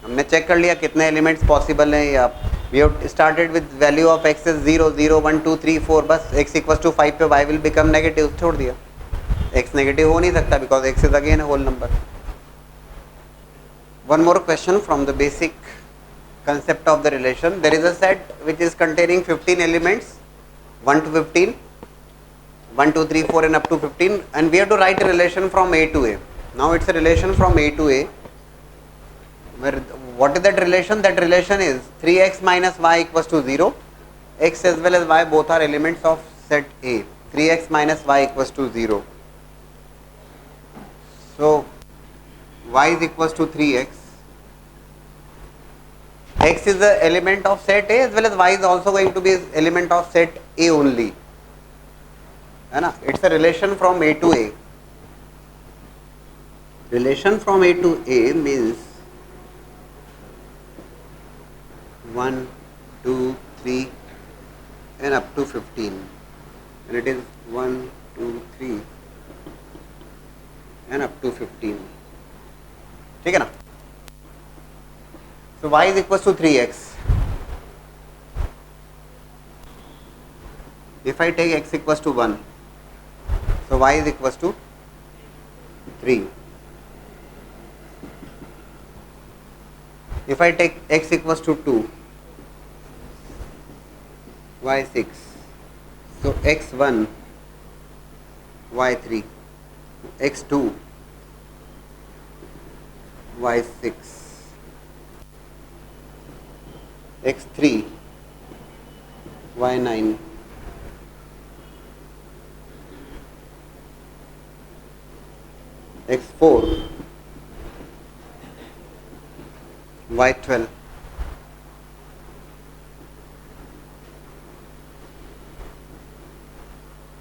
हमने चेक कर लिया कितने एलिमेंट्स पॉसिबल हैं. या we have started with value of x is 0 0 1 2 3 4. बस x equals to 5 पे y will become negative. छोड़ दिया. x नेगेटिव हो नहीं सकता because x is again a whole number. One more question from the basic concept of the relation. There is a set which is containing 15 elements, 1 to 15, 1 2 3 4 and up to 15, and we have to write a relation from A to A. Now it's a relation from A to A. Where what is that relation? That relation is 3x minus y equals to 0. X as well as y both are elements of set A, 3x minus y equals to 0. So y is equals to 3x. X is the element of set A as well as y is also going to be element of set A only. है ना? It's a relation from A to A. Relation from A to A means 1, 2, 3 and up to 15. And it is 1, 2, 3 and up to 15. ठीक है ना? So y is equals to 3x. If I take x equals to 1, so y is equals to 3. If I take x equals to 2, y 6. So x1, y3, x2, y6, x3, y9, x4, y12,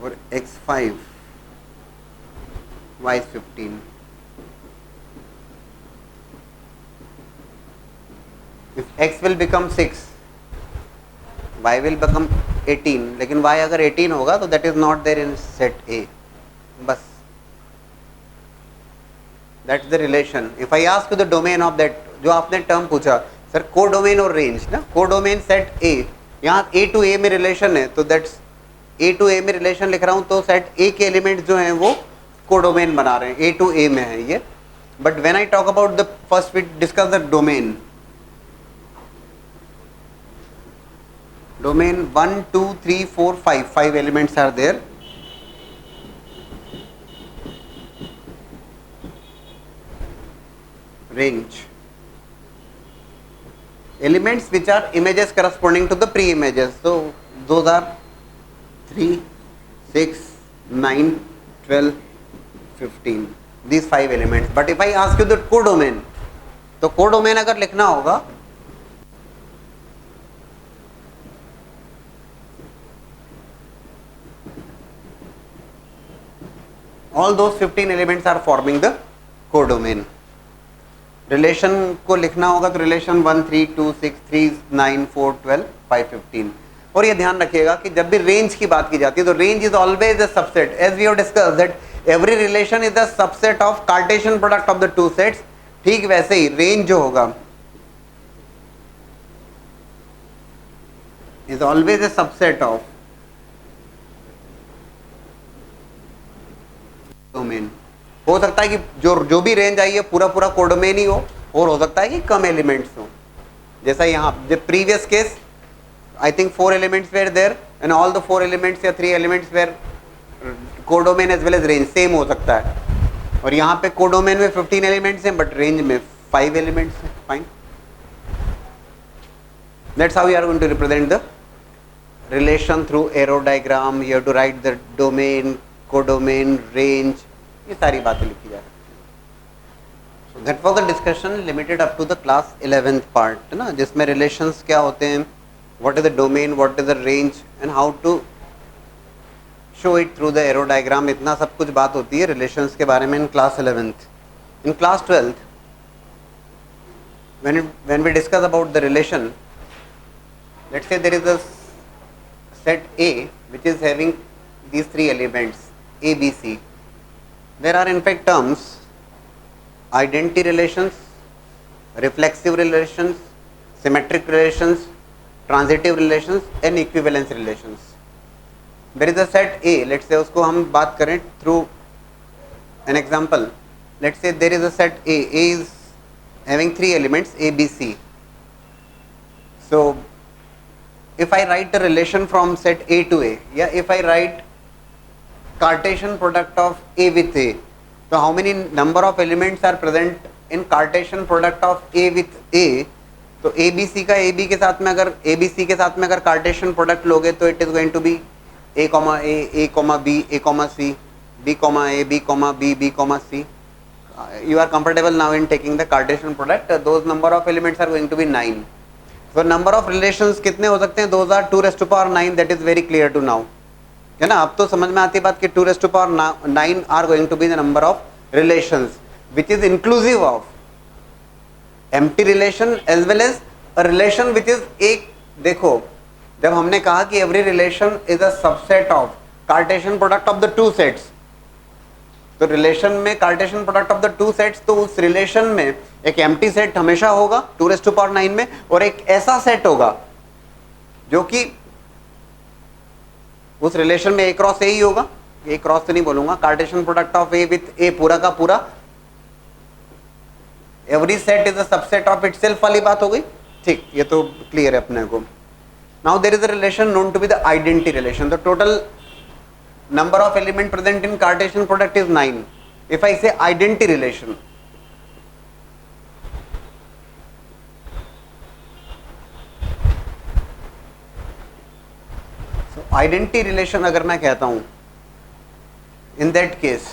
और x5, y15. If x will become 6, y will become 18, लेकिन y अगर 18 होगा तो that is not there in set A. बस that's the relation. If I ask you the domain of that, जो आपने term पूछा sir codomain और range ना, कोडोमेन सेट ए, यहाँ A to A में रिलेशन है तो दैट्स A to A में रिलेशन लिख रहा हूँ तो सेट A के एलिमेंट जो हैं वो कोडोमेन बना रहे हैं, A to A में है ये. But when I talk about the first we discuss the domain. Domain 1, 2, 3, 4, 5. 5 elements are there. Range. Elements which are images corresponding to the pre-images. So those are 3, 6, 9, 12, 15. These 5 elements. But if I ask you the codomain, तो codomain अगर लिखना होगा all those 15 elements are forming the codomain. Relation को लिखना होगा तो relation 1, 3, 2, 6, 3, 9, 4, 12, 5, 15. और ये ध्यान रखिएगा कि जब भी रेंज की बात की जाती है तो range is always a subset, as we have discussed that every relation is a subset of Cartesian product of the two sets. ठीक वैसे ही रेंज जो होगा is always a subset of domain. हो सकता है कि जो भी रेंज आई है पूरा पूरा कोडोमेन ही हो, और हो सकता है कि कम एलिमेंट्स हो. जैसा यहाँ the previous case I think 4 elements were there and all the 4 elements या 3 elements were codomain as well as range same हो सकता है. और यहाँ पे कोडोमेन में 15 एलिमेंट्स हैं बट रेंज में 5 एलिमेंट्स हैं. Fine, that's how we are going to represent the relation through arrow diagram. You have to write the domain, codomain, range, ये सारी बातें लिखी जा सकती हैं. So that was the discussion limited up to the class 11th part, है ना, जिसमें रिलेशंस क्या होते हैं, what is the domain, what is the range and how to show it through the arrow diagram. इतना सब कुछ बात होती है रिलेशंस के बारे में इन class 11th. In class 12th when we discuss about the relation, let's say there is a set A which is having these 3 elements A, B, C. There are in fact terms identity relations, reflexive relations, symmetric relations, transitive relations and equivalence relations. There is a set A, let's say उसको हम बात करें through an example. Let's say there is a set A. A is having 3 elements A, B, C. So if I write the relation from set A to A, yeah, if I write Cartesian product of A with A, so how many number of elements are present in Cartesian product of A with A? तो ABC का AB के साथ में अगर ABC के साथ में अगर Cartesian product लोगे तो it is going to be A comma B, A comma C, B comma A, B comma B, B comma C. You are comfortable now in taking the Cartesian product. Those number of elements are going to be 9. So number of relations कितने हो सकते हैं? Those are 2 raised to power 9. That is very clear to now. है ना? अब तो समझ में आती बात कि 2 raised to power 9 are going to be the number of relations, which is inclusive of empty relation as well as a relation which is एक, देखो जब हमने कहा कि every relation is a subset of Cartesian product of the two sets, तो relation में Cartesian product of the two sets, तो उस रिलेशन में एक एम्प्टी सेट हमेशा होगा 2 raised to power 9 में, और एक ऐसा सेट होगा जो कि उस रिलेशन में ए क्रॉस ए ही होगा. ए क्रॉस तो नहीं बोलूंगा, Cartesian product of A with A पूरा का पूरा, every set is a subset of itself वाली बात हो गई. ठीक, ये तो क्लियर है अपने को. Now there is a relation known to be the identity relation. The total number of element present in Cartesian product is 9. If I say identity relation, so identity relation अगर मैं कहता हूं, in that case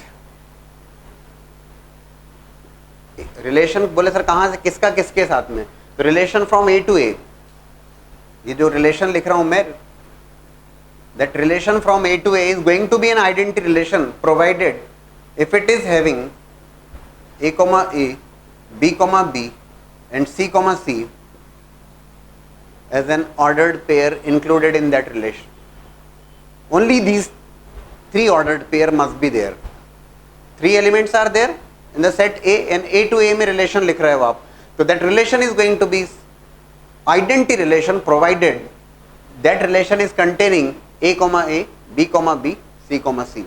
relation बोले sir कहां से, किसका किसके साथ में, तो relation from A to A, ये जो relation लिख रहा हूं मैं, that relation from A to A is going to be an identity relation provided if it is having A comma A, B comma B and C comma C as an ordered pair included in that relation. Only these 3 ordered pair must be there. 3 elements are there in the set A and A to A में relation लिख रहे हो आप, तो that relation is going to be identity relation provided that relation is containing A comma A, B comma B, C comma C.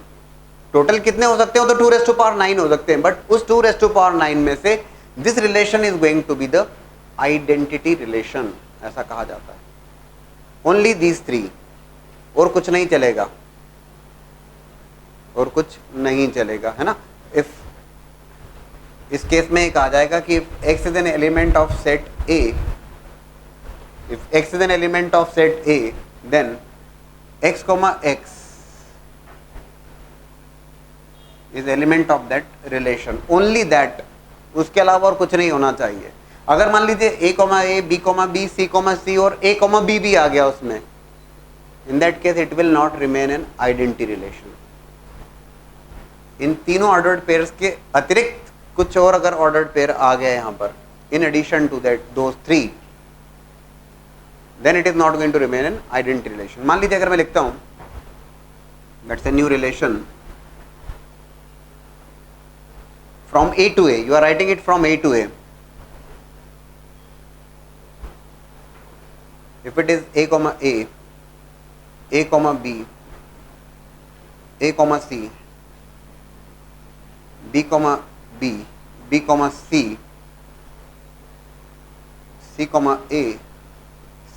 Total कितने हो सकते हो? तो 2 raised to power 9 हो सकते हैं, बट उस 2 raised to power 9 में से this relation is going to be the identity relation, ऐसा कहा जाता है. ओनली दीज 3, और कुछ नहीं चलेगा, और कुछ नहीं चलेगा, है ना. इफ इस केस में कहा जाएगा कि x is an element of set A, if x is an element of set A, then x comma x is element of that relation, only that. उसके अलावा और कुछ नहीं होना चाहिए. अगर मान लीजिए a comma A, B comma B, C comma C और A comma B भी आ गया उसमें, in that case it will not remain an identity relation. इन तीनों ordered pairs के अतिरिक्त कुछ और अगर ordered pair आ गया यहाँ पर, in addition to that those 3, then it is not going to remain an identity relation. मान लीजिए अगर मैं लिखता हूं, that's a new relation from A to A, you are writing it from A to A. If it is A comma A, A comma B, A comma C, B comma B, B comma C, C comma A,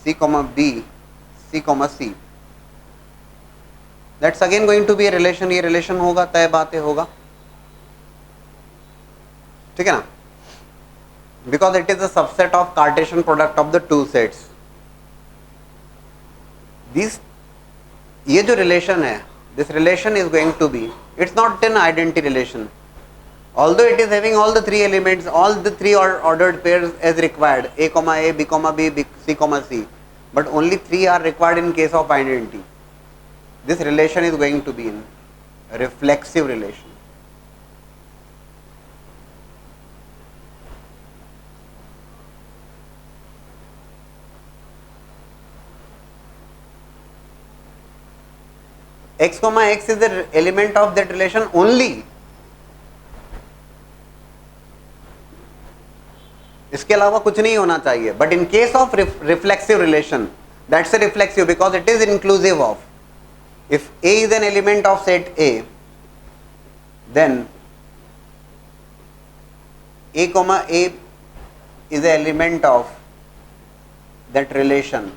C comma B, C comma C, that's again going to be a relation. ये relation होगा, तय बातें होगा, ठीक है ना, because it is a subset of Cartesian product of the two sets. These, ये जो relation है, this relation is going to be, it's not an identity relation, although it is having all the 3 elements, all the 3 ordered pairs as required, A comma A, B comma B, C comma C, but only 3 are required in case of identity. This relation is going to be in a reflexive relation. X comma X is the element of that relation only. इसके अलावा कुछ नहीं होना चाहिए. But in case of reflexive relation, that's a reflexive because it is inclusive of, if A is an element of set A, then A comma A is an element of that relation.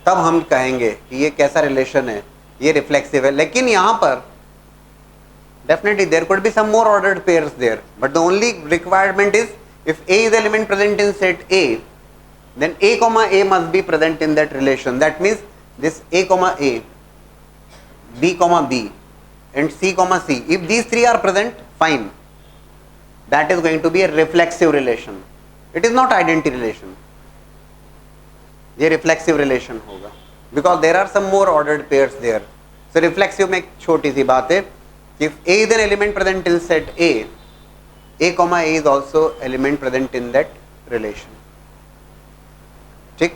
तब हम कहेंगे कि ये कैसा relation है, ये reflexive है. लेकिन यहां पर definitely there could be some more ordered pairs there, but the only requirement is if A is the element present in set A, then A comma A must be present in that relation. That means this A comma A B comma B and C comma C. If these three are present, fine. That is going to be a reflexive relation. It is not identity relation. ये reflexive relation होगा because there are some more ordered pairs there. So reflexive में एक छोटी सी बात है, if A is an element present in set A comma A is also element present in that relation. ठीक.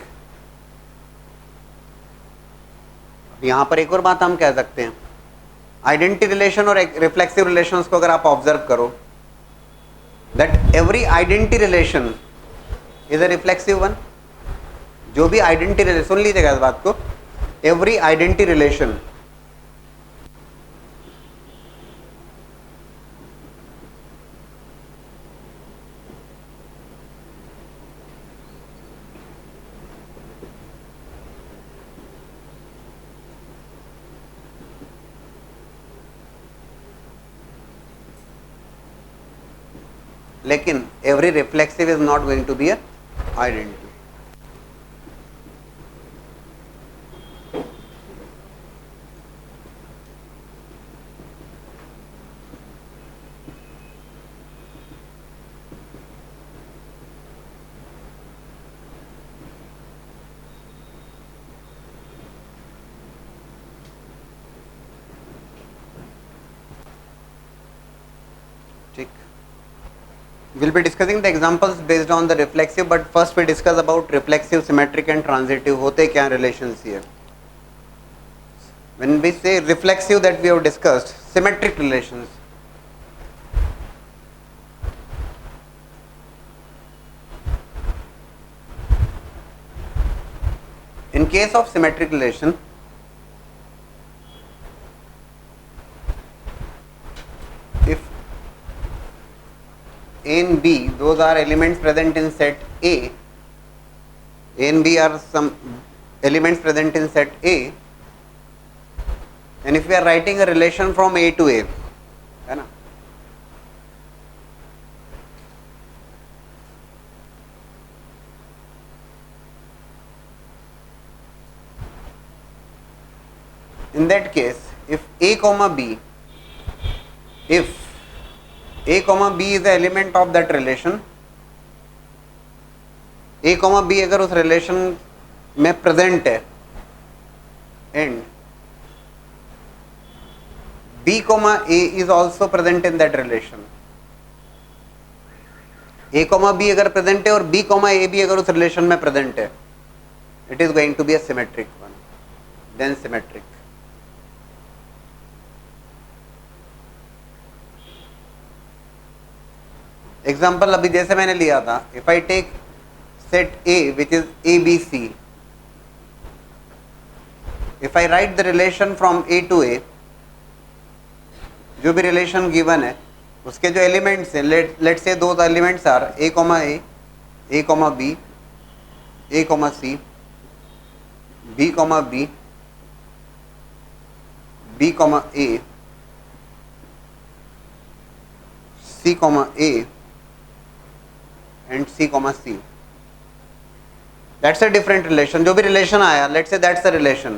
यहाँ पर एक और बात हम कह सकते हैं, आइडेंटिटी रिलेशन और रिफ्लेक्सिव रिलेशंस को अगर आप ऑब्जर्व करो, that every identity relation is a reflexive one. जो भी आइडेंटिटी रिलेशन, सुन लीजिएगा इस बात को, एवरी आइडेंटिटी रिलेशन लेकिन every reflexive is not going to be a identity. We'll be discussing the examples based on the reflexive, but first we discuss about reflexive, symmetric and transitive. होते क्या relations here? When we say reflexive, that we have discussed symmetric relations. In case of symmetric relation, if A and B, those are elements present in set A and B are some elements present in set A, and if we are writing a relation from A to A, है ना, in that case, if A comma B, if A comma B is the element of that relation, A comma B अगर उस relation में present है, and B comma A is also present in that relation, A comma B अगर present है और B comma A भी अगर उस relation में present है, it is going to be a symmetric one, then symmetric. Example अभी जैसे मैंने लिया था, if I take set A which is A B C, if I write the relation from A to A, जो भी relation given है उसके जो एलिमेंट्स हैं, लेट से दो elements are A comma B, A comma C, B comma B, B comma A, C comma A and C comma C. That's a different relation. जो भी relation आया, let's say that's the relation.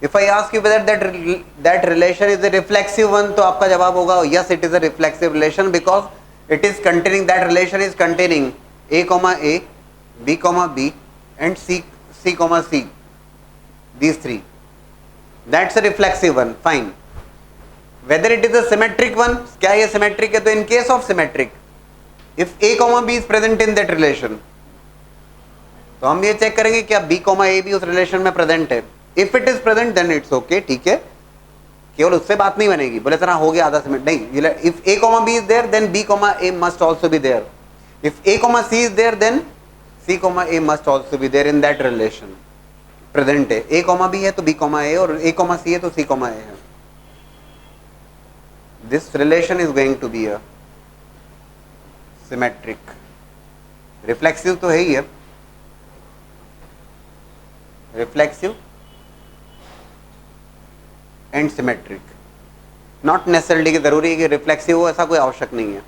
If I ask you whether that relation is a reflexive one, तो आपका जवाब होगा yes, it is a reflexive relation because it is containing, that relation is containing A comma A, B comma B and C comma C. These three. That's a reflexive one. Fine. Whether it is a symmetric one, क्या ये symmetric है? तो in case of symmetric, if A comma B is present in that relation, तो हम ये check करेंगे क्या B comma A भी उस relation में present है. If it is present, then it's okay, ठीक है, केवल उससे बात नहीं बनेगी, बोले सर हो गया आधा सीमेंट, नहीं. If A comma B is there, then B comma A must also be there. If A comma C is there, then C comma A must also be there in that relation. Present है, A comma B है तो B comma A, और A comma C है तो C comma A है. This relation is going to be a symmetric. Reflexive तो है ही है, reflexive and symmetric. Not necessarily कि जरूरी है कि रिफ्लेक्सिव हो, ऐसा कोई आवश्यक नहीं है.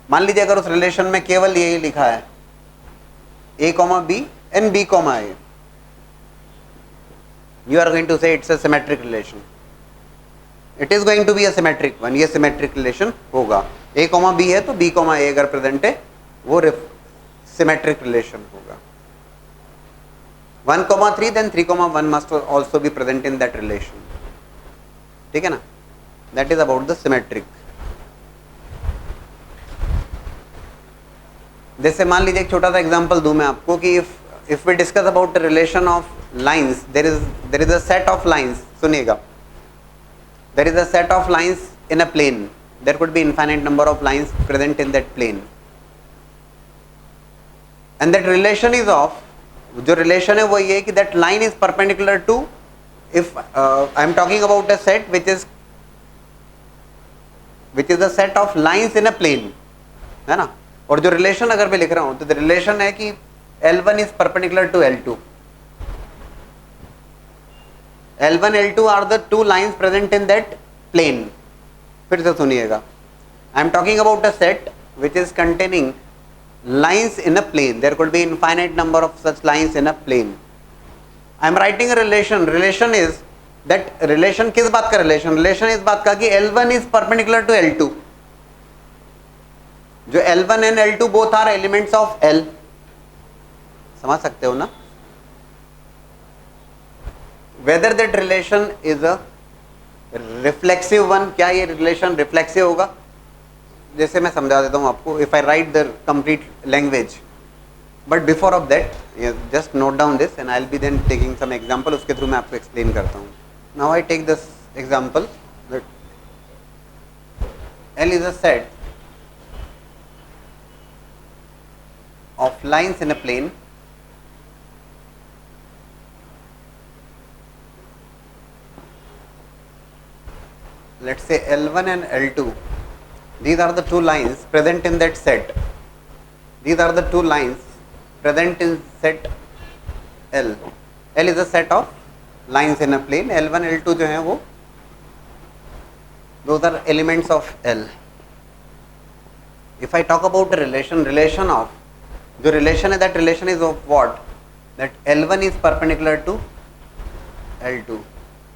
मान लीजिए अगर उस रिलेशन में केवल यही लिखा है A comma B and B comma A, you are going to say it's a symmetric relation. It is going to be a symmetric one, ये सिमेट्रिक रिलेशन होगा। ए कॉमा बी है तो बी कॉमा ए अगर present है वो symmetric relation होगा। 1,3 then 3,1 must also be present in that relation, ठीक है ना, that is about the symmetric। जैसे मान लीजिए एक छोटा सा एग्जांपल दूं मैं आपको कि if we discuss about the relation of lines, there is a set of lines, सुनिएगा, there is a set of lines in a plane, there could be infinite number of lines present in that plane, and that relation is of, जो relation है वो ये है कि that line is perpendicular to, if I am talking about a set which is a set of lines in a plane, है ना, और जो रिलेशन अगर मैं लिख रहा हूं तो रिलेशन है कि L1 is perpendicular to L2, L1 L2 are the two lines present in that plane. फिर से सुनिएगा, I am talking about a set which is containing lines in a plane, there could be infinite number of such lines in a plane, I am writing a relation is that relation, किस बात का relation इस बात का कि L1 is perpendicular to L2, जो L1 and L2 both are elements of L, समझ सकते हो ना, whether that relation is a reflexive one, क्या ये relation reflexive होगा, जैसे मैं समझा देता हूँ आपको, if I write the complete language, but before of that just note down this and I will be then taking some example, उसके थ्रू मैं आपको एक्सप्लेन करता हूँ। Now I take this example that L is a set of lines in a plane let's say L1 and L2, these are the two lines present in that set, these are the two lines present in set L, L is a set of lines in a plane, L1 L2 जो हैं वो those are elements of L। if I talk about a relation of, जो relation है that relation is of what, that L1 is perpendicular to L2,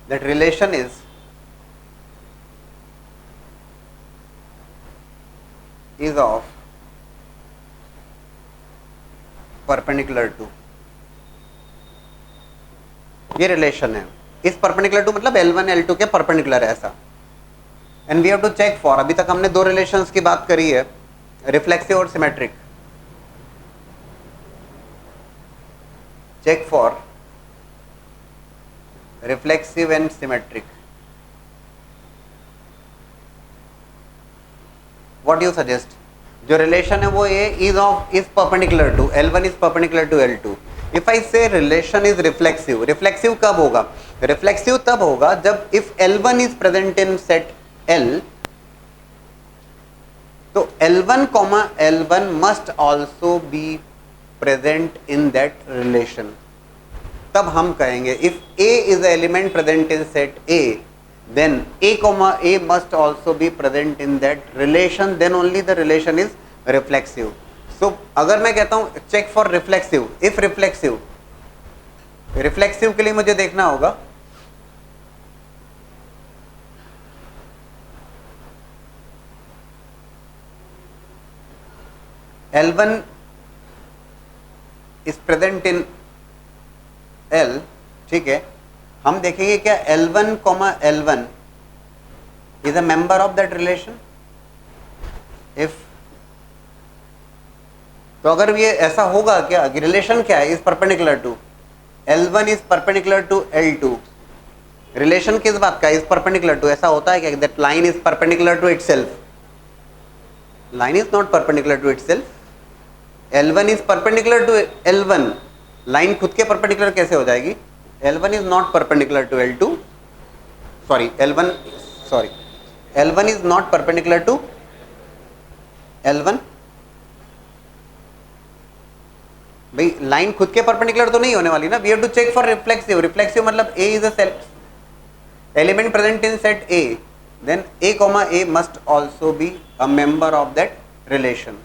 that relation is of perpendicular to, ये relation है, इस perpendicular to मतलब L1 L2 के perpendicular है ऐसा। And we have to check for, अभी तक हमने दो रिलेशंस की बात करी है, रिफ्लेक्सिव और symmetric. Check for reflexive and symmetric, what do you suggest, जो रिलेशन है वो ये is perpendicular to L1 is perpendicular to L2। if I say relation is reflexive, reflexive कब होगा, reflexive तब होगा जब if L1 is present in set L, तो L1 must also be present in that relation, तब हम कहेंगे if A is the element present in set A, then A comma A must also be present in that relation, then only the relation is reflexive। so अगर मैं कहता हूँ check for reflexive, if reflexive के लिए मुझे देखना होगा L1 is present in L, ठीक है, हम देखेंगे क्या L1 is a member of that relation, if, तो अगर ये ऐसा होगा क्या कि रिलेशन क्या है, is perpendicular to L1 is perpendicular to L2, relation किस बात का, इज परपेंडिकुलर टू, ऐसा होता है क्या that line is perpendicular to itself, line is not perpendicular to itself, L1 is perpendicular to L1, line खुद के परपेंडिकुलर कैसे हो जाएगी, L1 is not perpendicular to L2, L1 is not perpendicular to L1, भाई line खुद के perpendicular तो नहीं होने वाली ना, we have to check for reflexive, reflexive मतलब A is a set element present in set A, then A comma A must also be a member of that relation,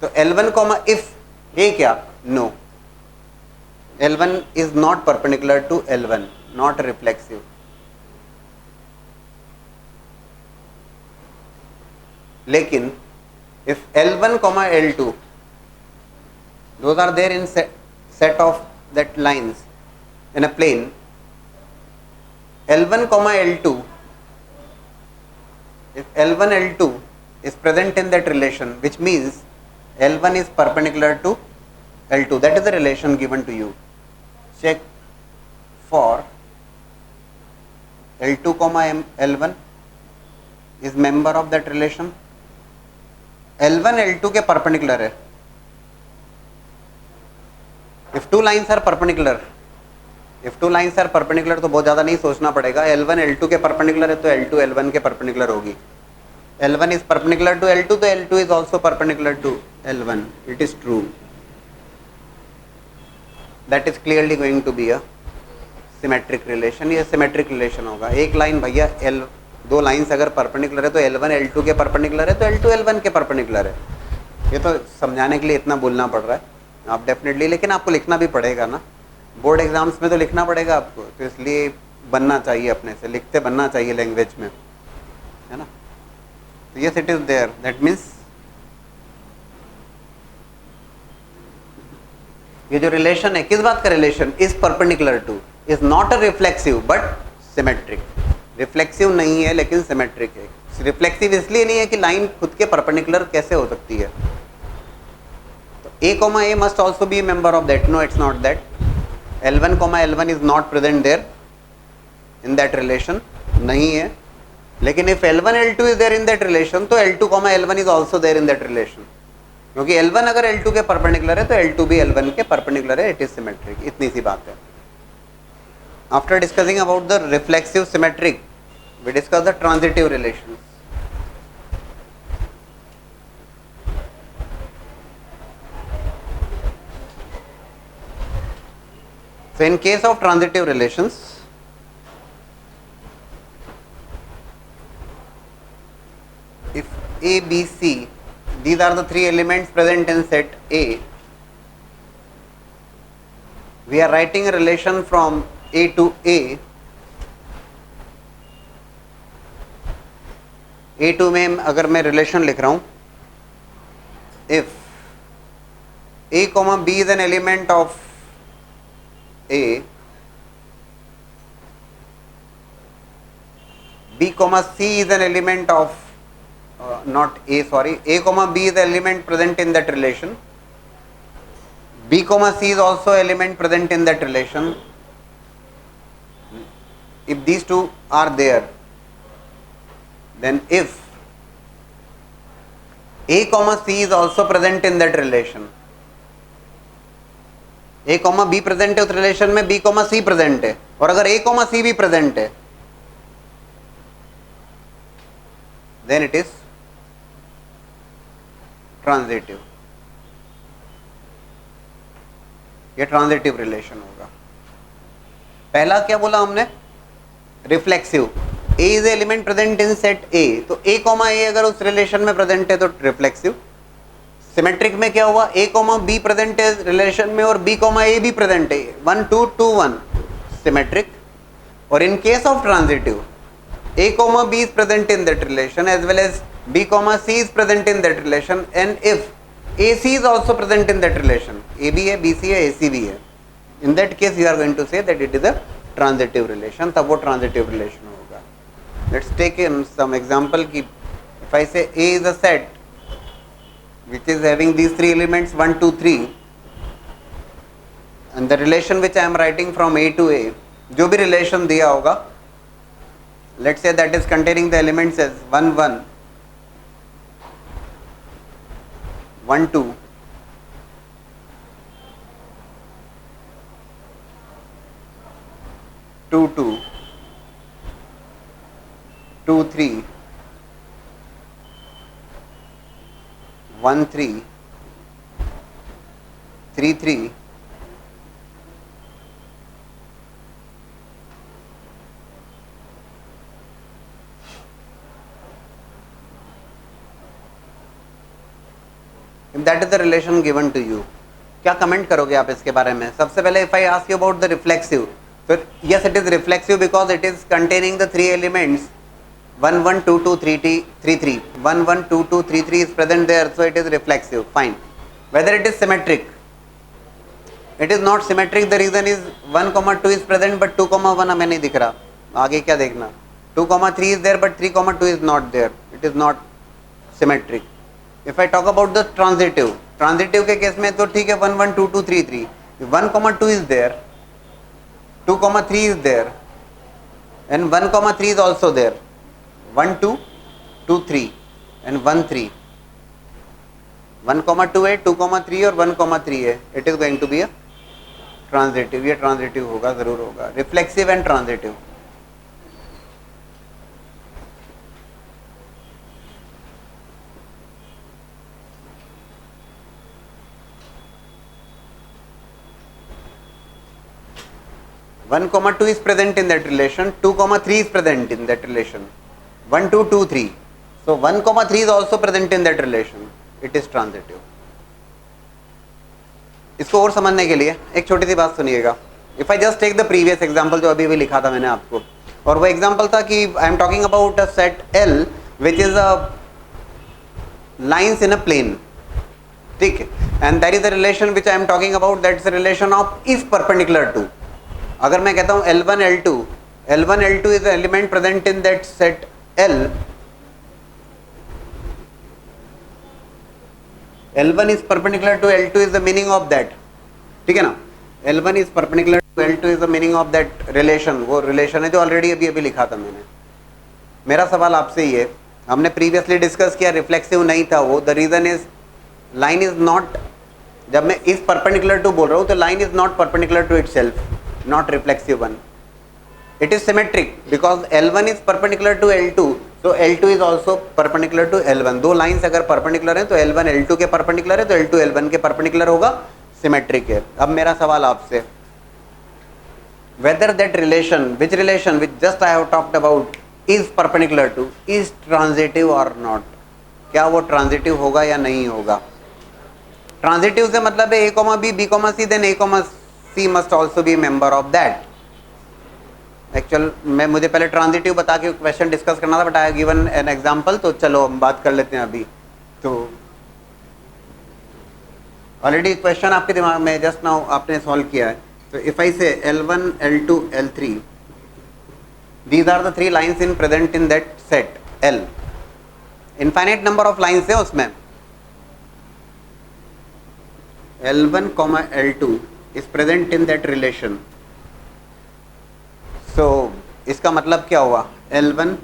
तो L1 comma if A क्या, no, L1 is not perpendicular to L1, not reflexive। लेकिन if L1 comma L2 those are there in set of that lines in a plane, L1 comma L2, if L1 L2 is present in that relation, which means L1 is perpendicular to L2, that is the relation given to you. Check for L2 comma L1 is member of that relation. L1 L2 के perpendicular है. If two lines are perpendicular, तो बहुत ज़्यादा नहीं सोचना पड़ेगा. L1 L2 के perpendicular है तो L2 L1 के perpendicular होगी. L1 is perpendicular to L2 तो L2 is also perpendicular to L1. It is true. That is clearly going to be a symmetric relation. ये symmetric relation होगा. एक line भैया दो लाइन्स अगर परपेंडिकुलर है तो L1 L2 के परपेंडिकुलर है तो L2 L1 के परपेंडिकुलर है. ये तो समझाने के लिए इतना बोलना पड़ रहा है आप डेफिनेटली, लेकिन आपको लिखना भी पड़ेगा ना, बोर्ड एग्जाम्स में तो लिखना पड़ेगा आपको, तो इसलिए बनना चाहिए, अपने से लिखते बनना चाहिए लैंग्वेज में, है ना. तो yes it is there, that means ये जो रिलेशन है, किस बात का relation, is perpendicular to, is not a reflexive but symmetric. Reflexive नहीं है लेकिन सिमेट्रिक है. रिफ्लेक्सिव इसलिए नहीं है कि लाइन खुद के परपेंडिकुलर कैसे हो सकती है. तो A comma A must also be a member of that. No, it's not that. L1 comma L1 is not present there in that relation. नहीं है. लेकिन if L1 L2 is there in that relation, तो L2 comma L1 is also there in that relation. क्योंकि L1 अगर L2 के perpendicular है तो L2 भी L1 के परपेंडिकुलर है. It is symmetric. इतनी सी बात है. After discussing about the reflexive symmetric, we discuss the transitive relations. So in case of transitive relations, if A, B, C, these are the three elements present in set A, we are writing a relation from A to A. A2 में अगर मैं relation लिख रहा हूँ, if A comma B is an element of A, B comma C is an element of not A, sorry, A comma B is an element present in that relation, B comma C is also element present in that relation. If these two are there, then if A comma C is also present in that relation, A comma B present है उस relation में, B comma C present है, और अगर A comma C भी present है, then it is transitive. ये transitive relation होगा. पहला क्या बोला हमने, reflexive. A is element present in set A, तो A कॉमा A अगर उस रिलेशन में प्रेजेंट है तो रिफ्लेक्सिव. सिमेट्रिक में क्या हुआ, A कॉमा B प्रेजेंट है रिलेशन में और B कॉमा A भी प्रेजेंट है, 1 2 2 1, सिमेट्रिक. और in case of transitive, A comma B is present in that relation as well as B comma C is present in that relation, and if AC is also present in that relation, AB है, BC है, AC भी है, in that case you are going to say that it is a transitive relation. तब वो transitive relation होगा. Let's take in some example कि if I say A is a set which is having these three elements 1 2 3, and the relation which I am writing from A to A, जो भी relation दिया होगा, let's say that is containing the elements as 1 1 1 2 2 2 2 3 1 3 3 3 that is the relation given to you. क्या comment करोगे आप इसके बारे में? सबसे पहले if I ask you about the reflexive, तो yes it is reflexive because it is containing the three elements 1 1 2 2 3 3 3 1 1 2 2 3 3 is present there, so it is reflexive. Fine. Whether it is symmetric, it is not symmetric. The reason is 1 comma 2 is present but 2 comma 1 हमें नहीं दिख रहा. आगे क्या देखना? 2 comma 3 is there but 3 comma 2 is not there. It is not symmetric. If I talk about the transitive, transitive के case में तो ठीक है 1 1 2 2 3 3. 1 comma 2 is there, 2 comma 3 is there, and 1 comma 3 is also there. 1 2 2 3 and 1 3. 1 comma 2 है, 2 comma 3 और 1 comma 3 है. It is going to be a transitive. ये transitive होगा, जरूर होगा. Reflexive and transitive. One comma 2 is present in that relation. 2 comma 3 is present in that relation. 1 2 2 3. So 1 comma 3 is also present in that relation. It is transitive. इसको और समझने के लिए एक छोटी सी बात सुनिएगा. If I just take the previous example जो अभी भी लिखा था मैंने आपको, और वो एग्जाम्पल था कि I am talking about a set L which is a lines in a plane. ठीक है. And that is a relation which I am talking about. That's a relation of is perpendicular to. अगर मैं कहता हूँ L1 L2, L1 L2 is an element present in that set L. L1 is perpendicular to L2 is the meaning of that. ठीक है ना? L1 is perpendicular to L2 is the meaning of that relation. वो relation है जो already अभी अभी लिखा था मैंने. मेरा सवाल आपसे ये, हमने प्रीवियसली डिस्कस किया रिफ्लेक्सिव नहीं था वो. The reason is line is not, जब मैं इज परपेंडिकुलर टू बोल रहा हूँ तो line is not perpendicular to itself, not reflexive one. It is symmetric because L1 is perpendicular to L2, so L2 is also perpendicular to L1. दो lines अगर perpendicular हैं तो L1 L2 के perpendicular है तो L2 L1 के perpendicular होगा, symmetric है. अब मेरा सवाल आपसे, whether that relation, which relation which just I have talked about is perpendicular to, is transitive or not. क्या वो ट्रांजिटिव होगा या नहीं होगा? ट्रांजिटिव से मतलब है A, B, B, C, then A, C must also be member of that. Actual मैं मुझे पहले ट्रांजिटिव बता के क्वेश्चन डिस्कस करना था, but I given an example, तो चलो हम बात कर लेते हैं अभी. तो ऑलरेडी क्वेश्चन आपके दिमाग में जस्ट नाउ आपने सॉल्व किया है. तो इफ आई से L1 L2 L3, these are the three lines in present in that set L. Infinite number of lines है उसमें. L1, L2 is present in that relation. So इसका मतलब क्या हुआ? L1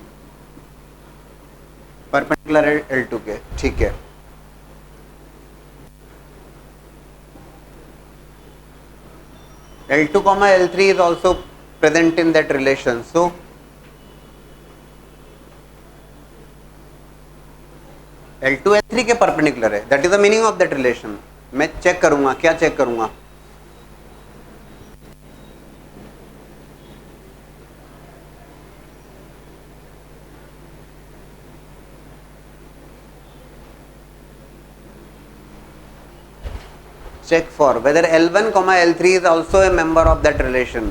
परपेंडिकुलर है L2 के, ठीक है. L2, L3 is also present in that relation. So L2 L3 के परपेंडिकुलर है. That is the meaning of that relation. मैं चेक करूंगा, क्या चेक करूंगा? check for whether L1, L3 is also a member of that relation,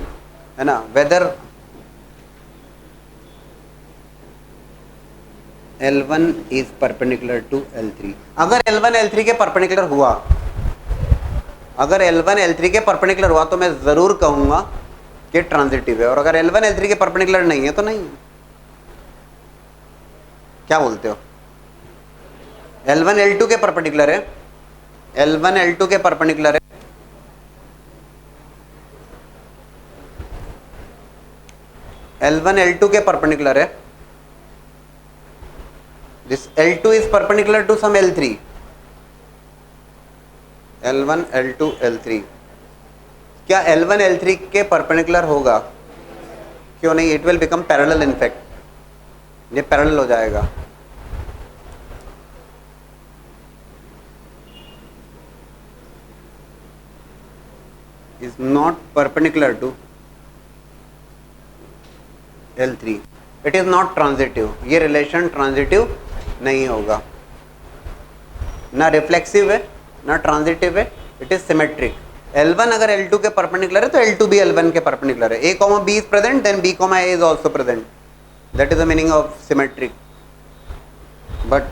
है ना? Whether L1 is perpendicular to L3. अगर L1 L3 के परपेंडिकुलर हुआ, अगर L1 L3 के परपेंडिकुलर हुआ तो मैं जरूर कहूंगा कि ट्रांजिटिव है, और अगर L1 L3 के परपेंडिकुलर नहीं है तो नहीं है. क्या बोलते हो? L1 L2 के परपेंडिकुलर है, L1 L2 के परपेंडिकुलर है, L1 L2 के परपेंडिकुलर है. This L2 is perpendicular to some L3. L1 L2 L3. क्या L1 L3 के परपेंडिकुलर होगा? क्यों नहीं? It will become parallel in fact. ये पैरेलल हो जाएगा. Is not perpendicular to L3. It is not transitive. ये रिलेशन ट्रांजिटिव नहीं होगा. ना रिफ्लेक्सिव है ना ट्रांजिटिव है. It is symmetric. L1 अगर L2 के परपेंडिकुलर है तो L2 भी L1 के परपेंडिकुलर है. A, B is present, then B, A is also present. That is the meaning of symmetric. But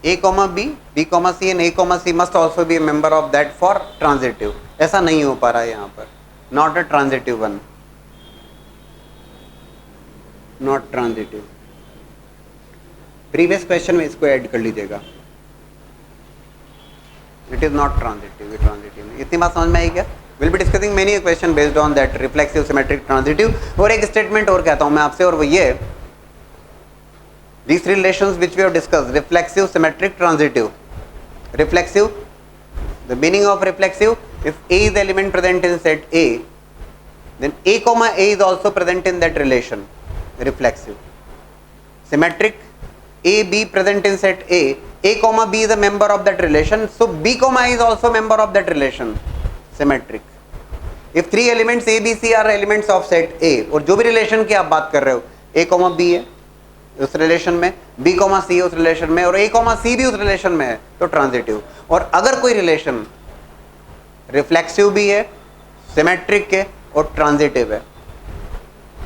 A comma B, B comma C and A comma C must also be a member of that for transitive. ऐसा नहीं हो पा रहा है यहाँ पर. Not a transitive one. Not transitive. Previous question में इसको ऐड कर लीजिएगा. It is not transitive. ये transitive नहीं. इतनी बात समझ में आई क्या? We'll be discussing many question based on that reflexive, symmetric, transitive. और एक statement और कहता हूँ मैं आपसे, और वो ये, these three relations which we have discussed, reflexive, symmetric, transitive. Reflexive, the meaning of reflexive, if A is the element present in set A, then A comma A is also present in that relation, reflexive. Symmetric, A, B present in set A comma B is a member of that relation, so B comma A is also a member of that relation, symmetric. If three elements A, B, C are elements of set A, और जो भी relation की आप बात कर रहे हो, A comma B है उस रिलेशन में, B comma C है उस रिलेशन में, और A comma C भी उस रिलेशन में है, तो ट्रांजिटिव. और अगर कोई रिलेशन रिफ्लेक्सिव भी है, सिमेट्रिक है और ट्रांजिटिव है,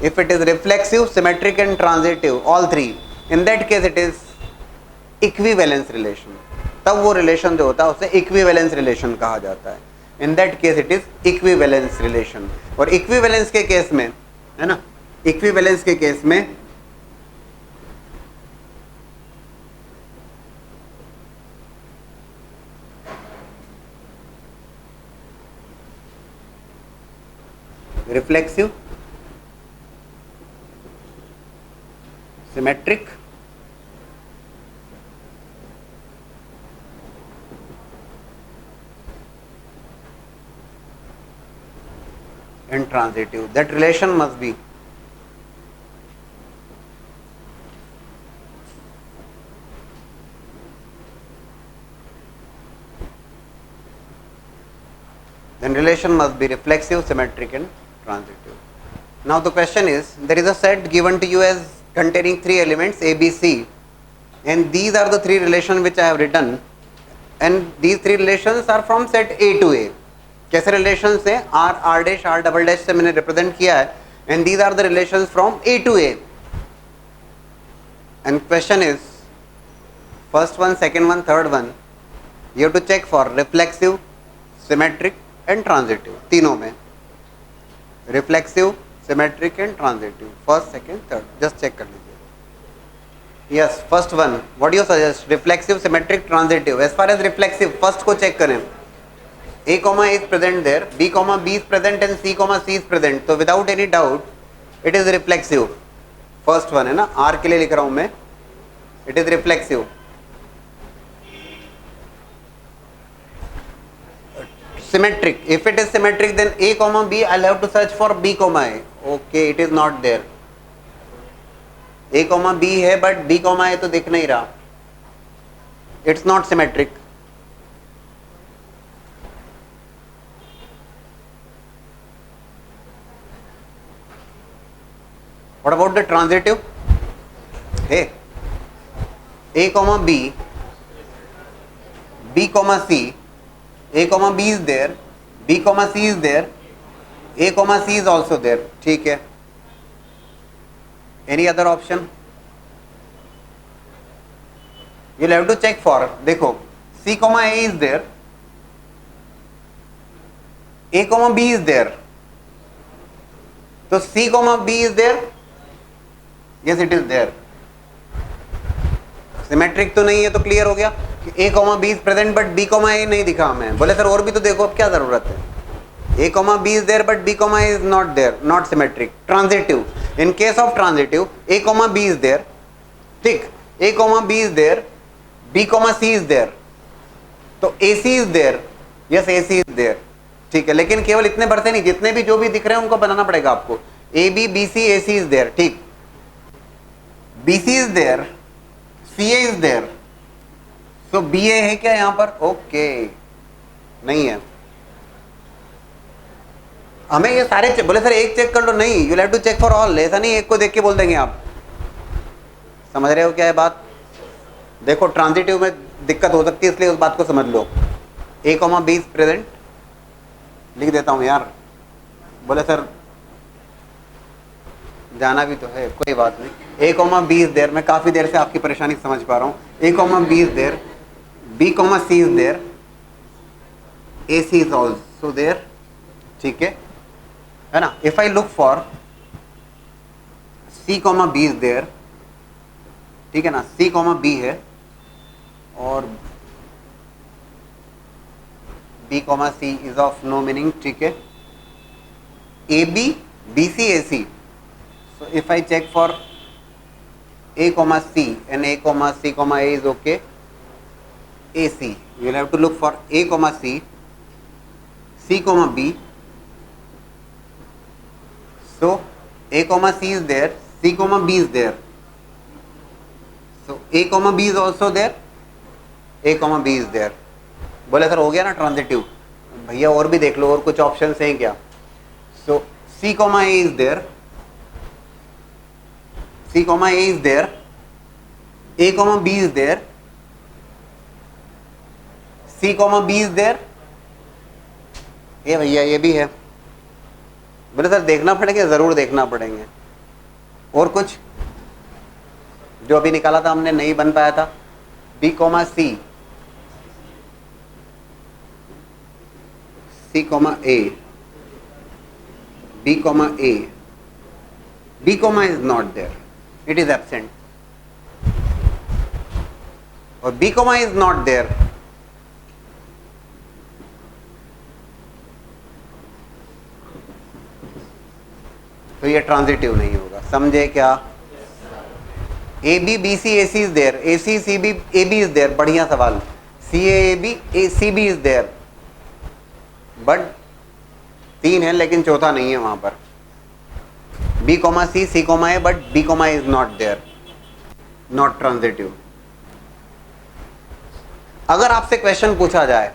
if it is reflexive, symmetric and transitive, all three, in that case it is equivalence relation. तब वो रिलेशन जो होता है उसे इक्विवेलेंस रिलेशन कहा जाता है. In that case it is equivalence relation. और इक्विवेलेंस के केस में, है ना, इक्विवेलेंस के केस में reflexive, symmetric, and transitive, that relation must be reflexive, symmetric and transitive. Now the question is, there is a set given to you as containing three elements A, B, C, and these are the three relations which I have written, and these three relations are from set A to A. कैसे relation से R, R dash, R double dash से मैंने represent किया है, and these are the relations from A to A. And question is, first one, second one, third one, you have to check for reflexive, symmetric and transitive. तीनों में reflexive, symmetric and transitive, first, second, third, just check कर लीजिए. Yes, first one, what you suggest? Reflexive, symmetric, transitive. As far as reflexive, first को check करें. A comma A is present there, B comma B is present and C comma C is present. So without any doubt, it is reflexive. First one है ना, R के लिए लिख रहा हूँ मैं. It is reflexive. Symmetric. If it is symmetric, then A comma B, I'll have to search for B comma A. Okay, it is not there. A comma B है, but B comma A तो दिख नहीं रहा. It's not symmetric. What about the transitive? Hey, A comma B, B comma C, A comma B is there, B comma C is there, A comma C is also there. ठीक है. Any other option? You'll have to check for, देखो, C comma A is there, A comma B is there, तो C comma B is there. Yes, it is there. Symmetric तो नहीं है, तो clear हो गया कि A comma B is present but B comma A नहीं दिखा हमें. बोले सर और भी तो देखो, अब क्या जरूरत है? A comma B is there but B comma A is not there, not symmetric. Transitive. In case of transitive, A comma B is there. ठीक, A comma B is there, B comma C is there. तो AC is there. Yes, AC is there. ठीक है, लेकिन केवल इतने बढ़ते नहीं, जितने भी जो भी दिख रहे हैं उनको बनाना पड़ेगा आपको. AB, BC, AC is there. ठीक, BC is there, CA is there, so BA है क्या यहाँ पर? ओके, नहीं है. हमें ये सारे बोले सर एक चेक कर लो, नहीं, you have to check for all. ऐसा नहीं एक को देख के बोल देंगे आप. समझ रहे हो क्या है बात? देखो, ट्रांजिटिव में दिक्कत हो सकती है, इसलिए उस बात को समझ लो. A comma B is present, लिख देता हूँ यार. बोले सर जाना भी तो है, कोई बात नहीं। ए कॉमा बी इज देयर, मैं काफ़ी देर से आपकी परेशानी समझ पा रहा हूँ। A comma B is there, B comma C is there, A C is also there, ठीक है ना। If I look for C comma B is there, ठीक है ना, सी कॉमा बी है और B comma C is of no meaning, ठीक है। A B, B C, A C, so if I check for A comma C and A comma C comma A is okay, AC, you will have to look for A comma C, C comma B, so A comma C is there, C comma B is there, so A comma B is also there, A comma B is there। बोले sir हो गया ना transitive, भैया और भी देख लो, और कुछ ऑप्शन हैं क्या। सो C comma A is there, C comma A is there, A comma B is there, C comma B is there, ये भैया ये भी है। बोले सर देखना पड़ेगा, जरूर देखना पड़ेंगे। और कुछ जो अभी निकाला था हमने नहीं बन पाया था, B comma C, C comma A, B comma A, B comma is not there, it is absent, और B comma is not there, तो ये ट्रांजिटिव नहीं होगा, समझे क्या। A B B C A C is there, A C C B A B is there, बढ़िया सवाल। C A B A C B is there, but तीन है लेकिन चौथा नहीं है वहां पर। B comma C, C comma A, but B comma is not there, not transitive। अगर आपसे क्वेश्चन पूछा जाए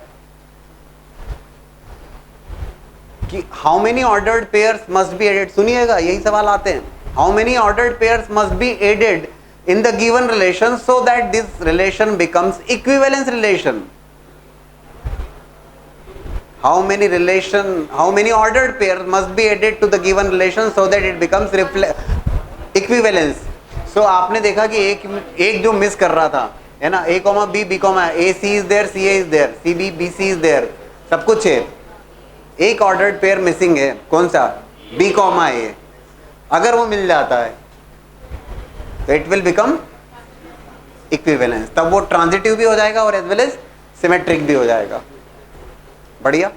कि how many ordered pairs must be added, सुनिएगा यही सवाल आते हैं, how many ordered pairs must be added in the given relation so that this relation becomes equivalence relation, how many ordered pairs must be added to the given relation so that it becomes equivalence। so आपने देखा कि एक जो miss कर रहा था है ना, A comma B, B comma A, C is there, C A is there, C B, B C is there, सब कुछ है, एक ऑर्डर्ड पेयर मिसिंग है, कौन सा, B comma A। अगर वो मिल जाता है तो इट विल बिकम इक्विवेलेंस, तब वो ट्रांजिटिव भी हो जाएगा और एज वेल एज सिमेट्रिक भी हो जाएगा। बढ़िया।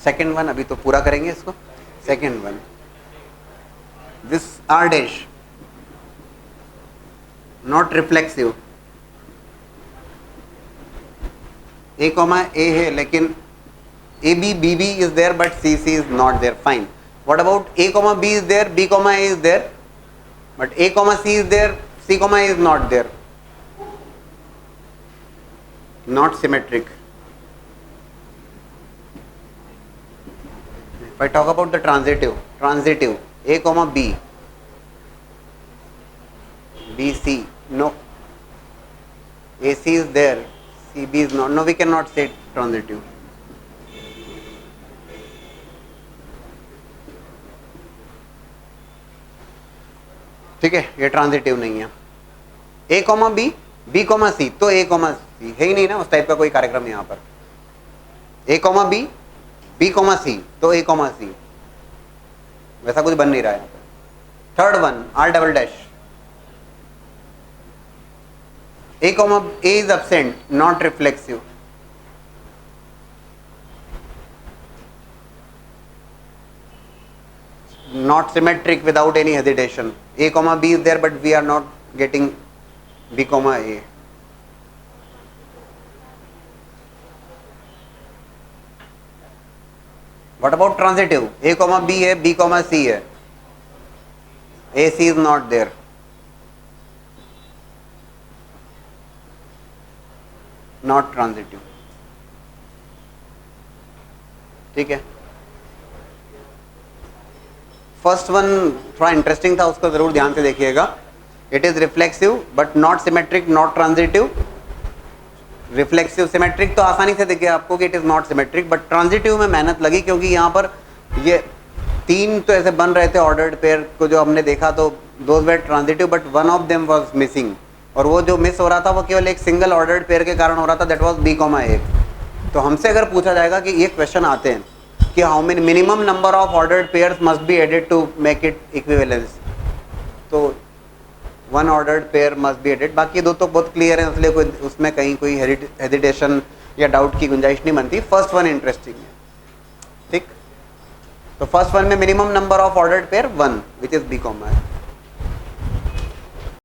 सेकेंड वन अभी तो पूरा करेंगे इसको। Second one, this R dash not reflexive, A comma A है लेकिन A B B B is there but C C is not there, fine. What about A comma B is there, B comma A is there, but A comma C is there, C comma A is not there, not symmetric। If I talk about the transitive, A comma B, B C, no, A C is there, C B is not, no, we cannot say transitive। ठीक है, ये transitive नहीं है। ए comma B, B comma सी, तो ए comma सी है ही नहीं ना, उस टाइप का कोई कार्यक्रम यहाँ पर। ए कॉमा बी, बी कॉमा सी, तो ए कॉमा सी, वैसा कुछ बन नहीं रहा है यहाँ पर। Third one, R double dash, A comma A is absent, not reflexive. Not symmetric without any hesitation, A comma B is there but we are not getting B comma A। What about transitive, A comma B है, B comma C है, A C is not there, not transitive। ठीक है, first one थोड़ा interesting था, उसको जरूर ध्यान से देखिएगा। It is reflexive but not symmetric, not transitive. Reflexive symmetric तो आसानी से देखिए आपको कि it is not symmetric, but transitive में मेहनत लगी क्योंकि यहाँ पर ये 3 तो ऐसे बन रहे थे ऑर्डर्ड पेयर को जो हमने देखा, तो those were transitive but one of them was missing, और वो जो मिस हो रहा था वो केवल एक सिंगल ऑर्डर्ड पेयर के कारण हो रहा था, दैट वाज b, a। तो हमसे अगर पूछा जाएगा कि ये क्वेश्चन आते हैं कि how many minimum number of ordered pairs must be added to make it equivalence, तो 1 ordered pair must be added. बाकी दो तो बहुत क्लियर है, इसलिए कोई उसमें कहीं कोई हेजिटेशन या डाउट की गुंजाइश नहीं बनती। फर्स्ट वन इंटरेस्टिंग है, ठीक। तो फर्स्ट वन में minimum number of ordered pair 1 which is b,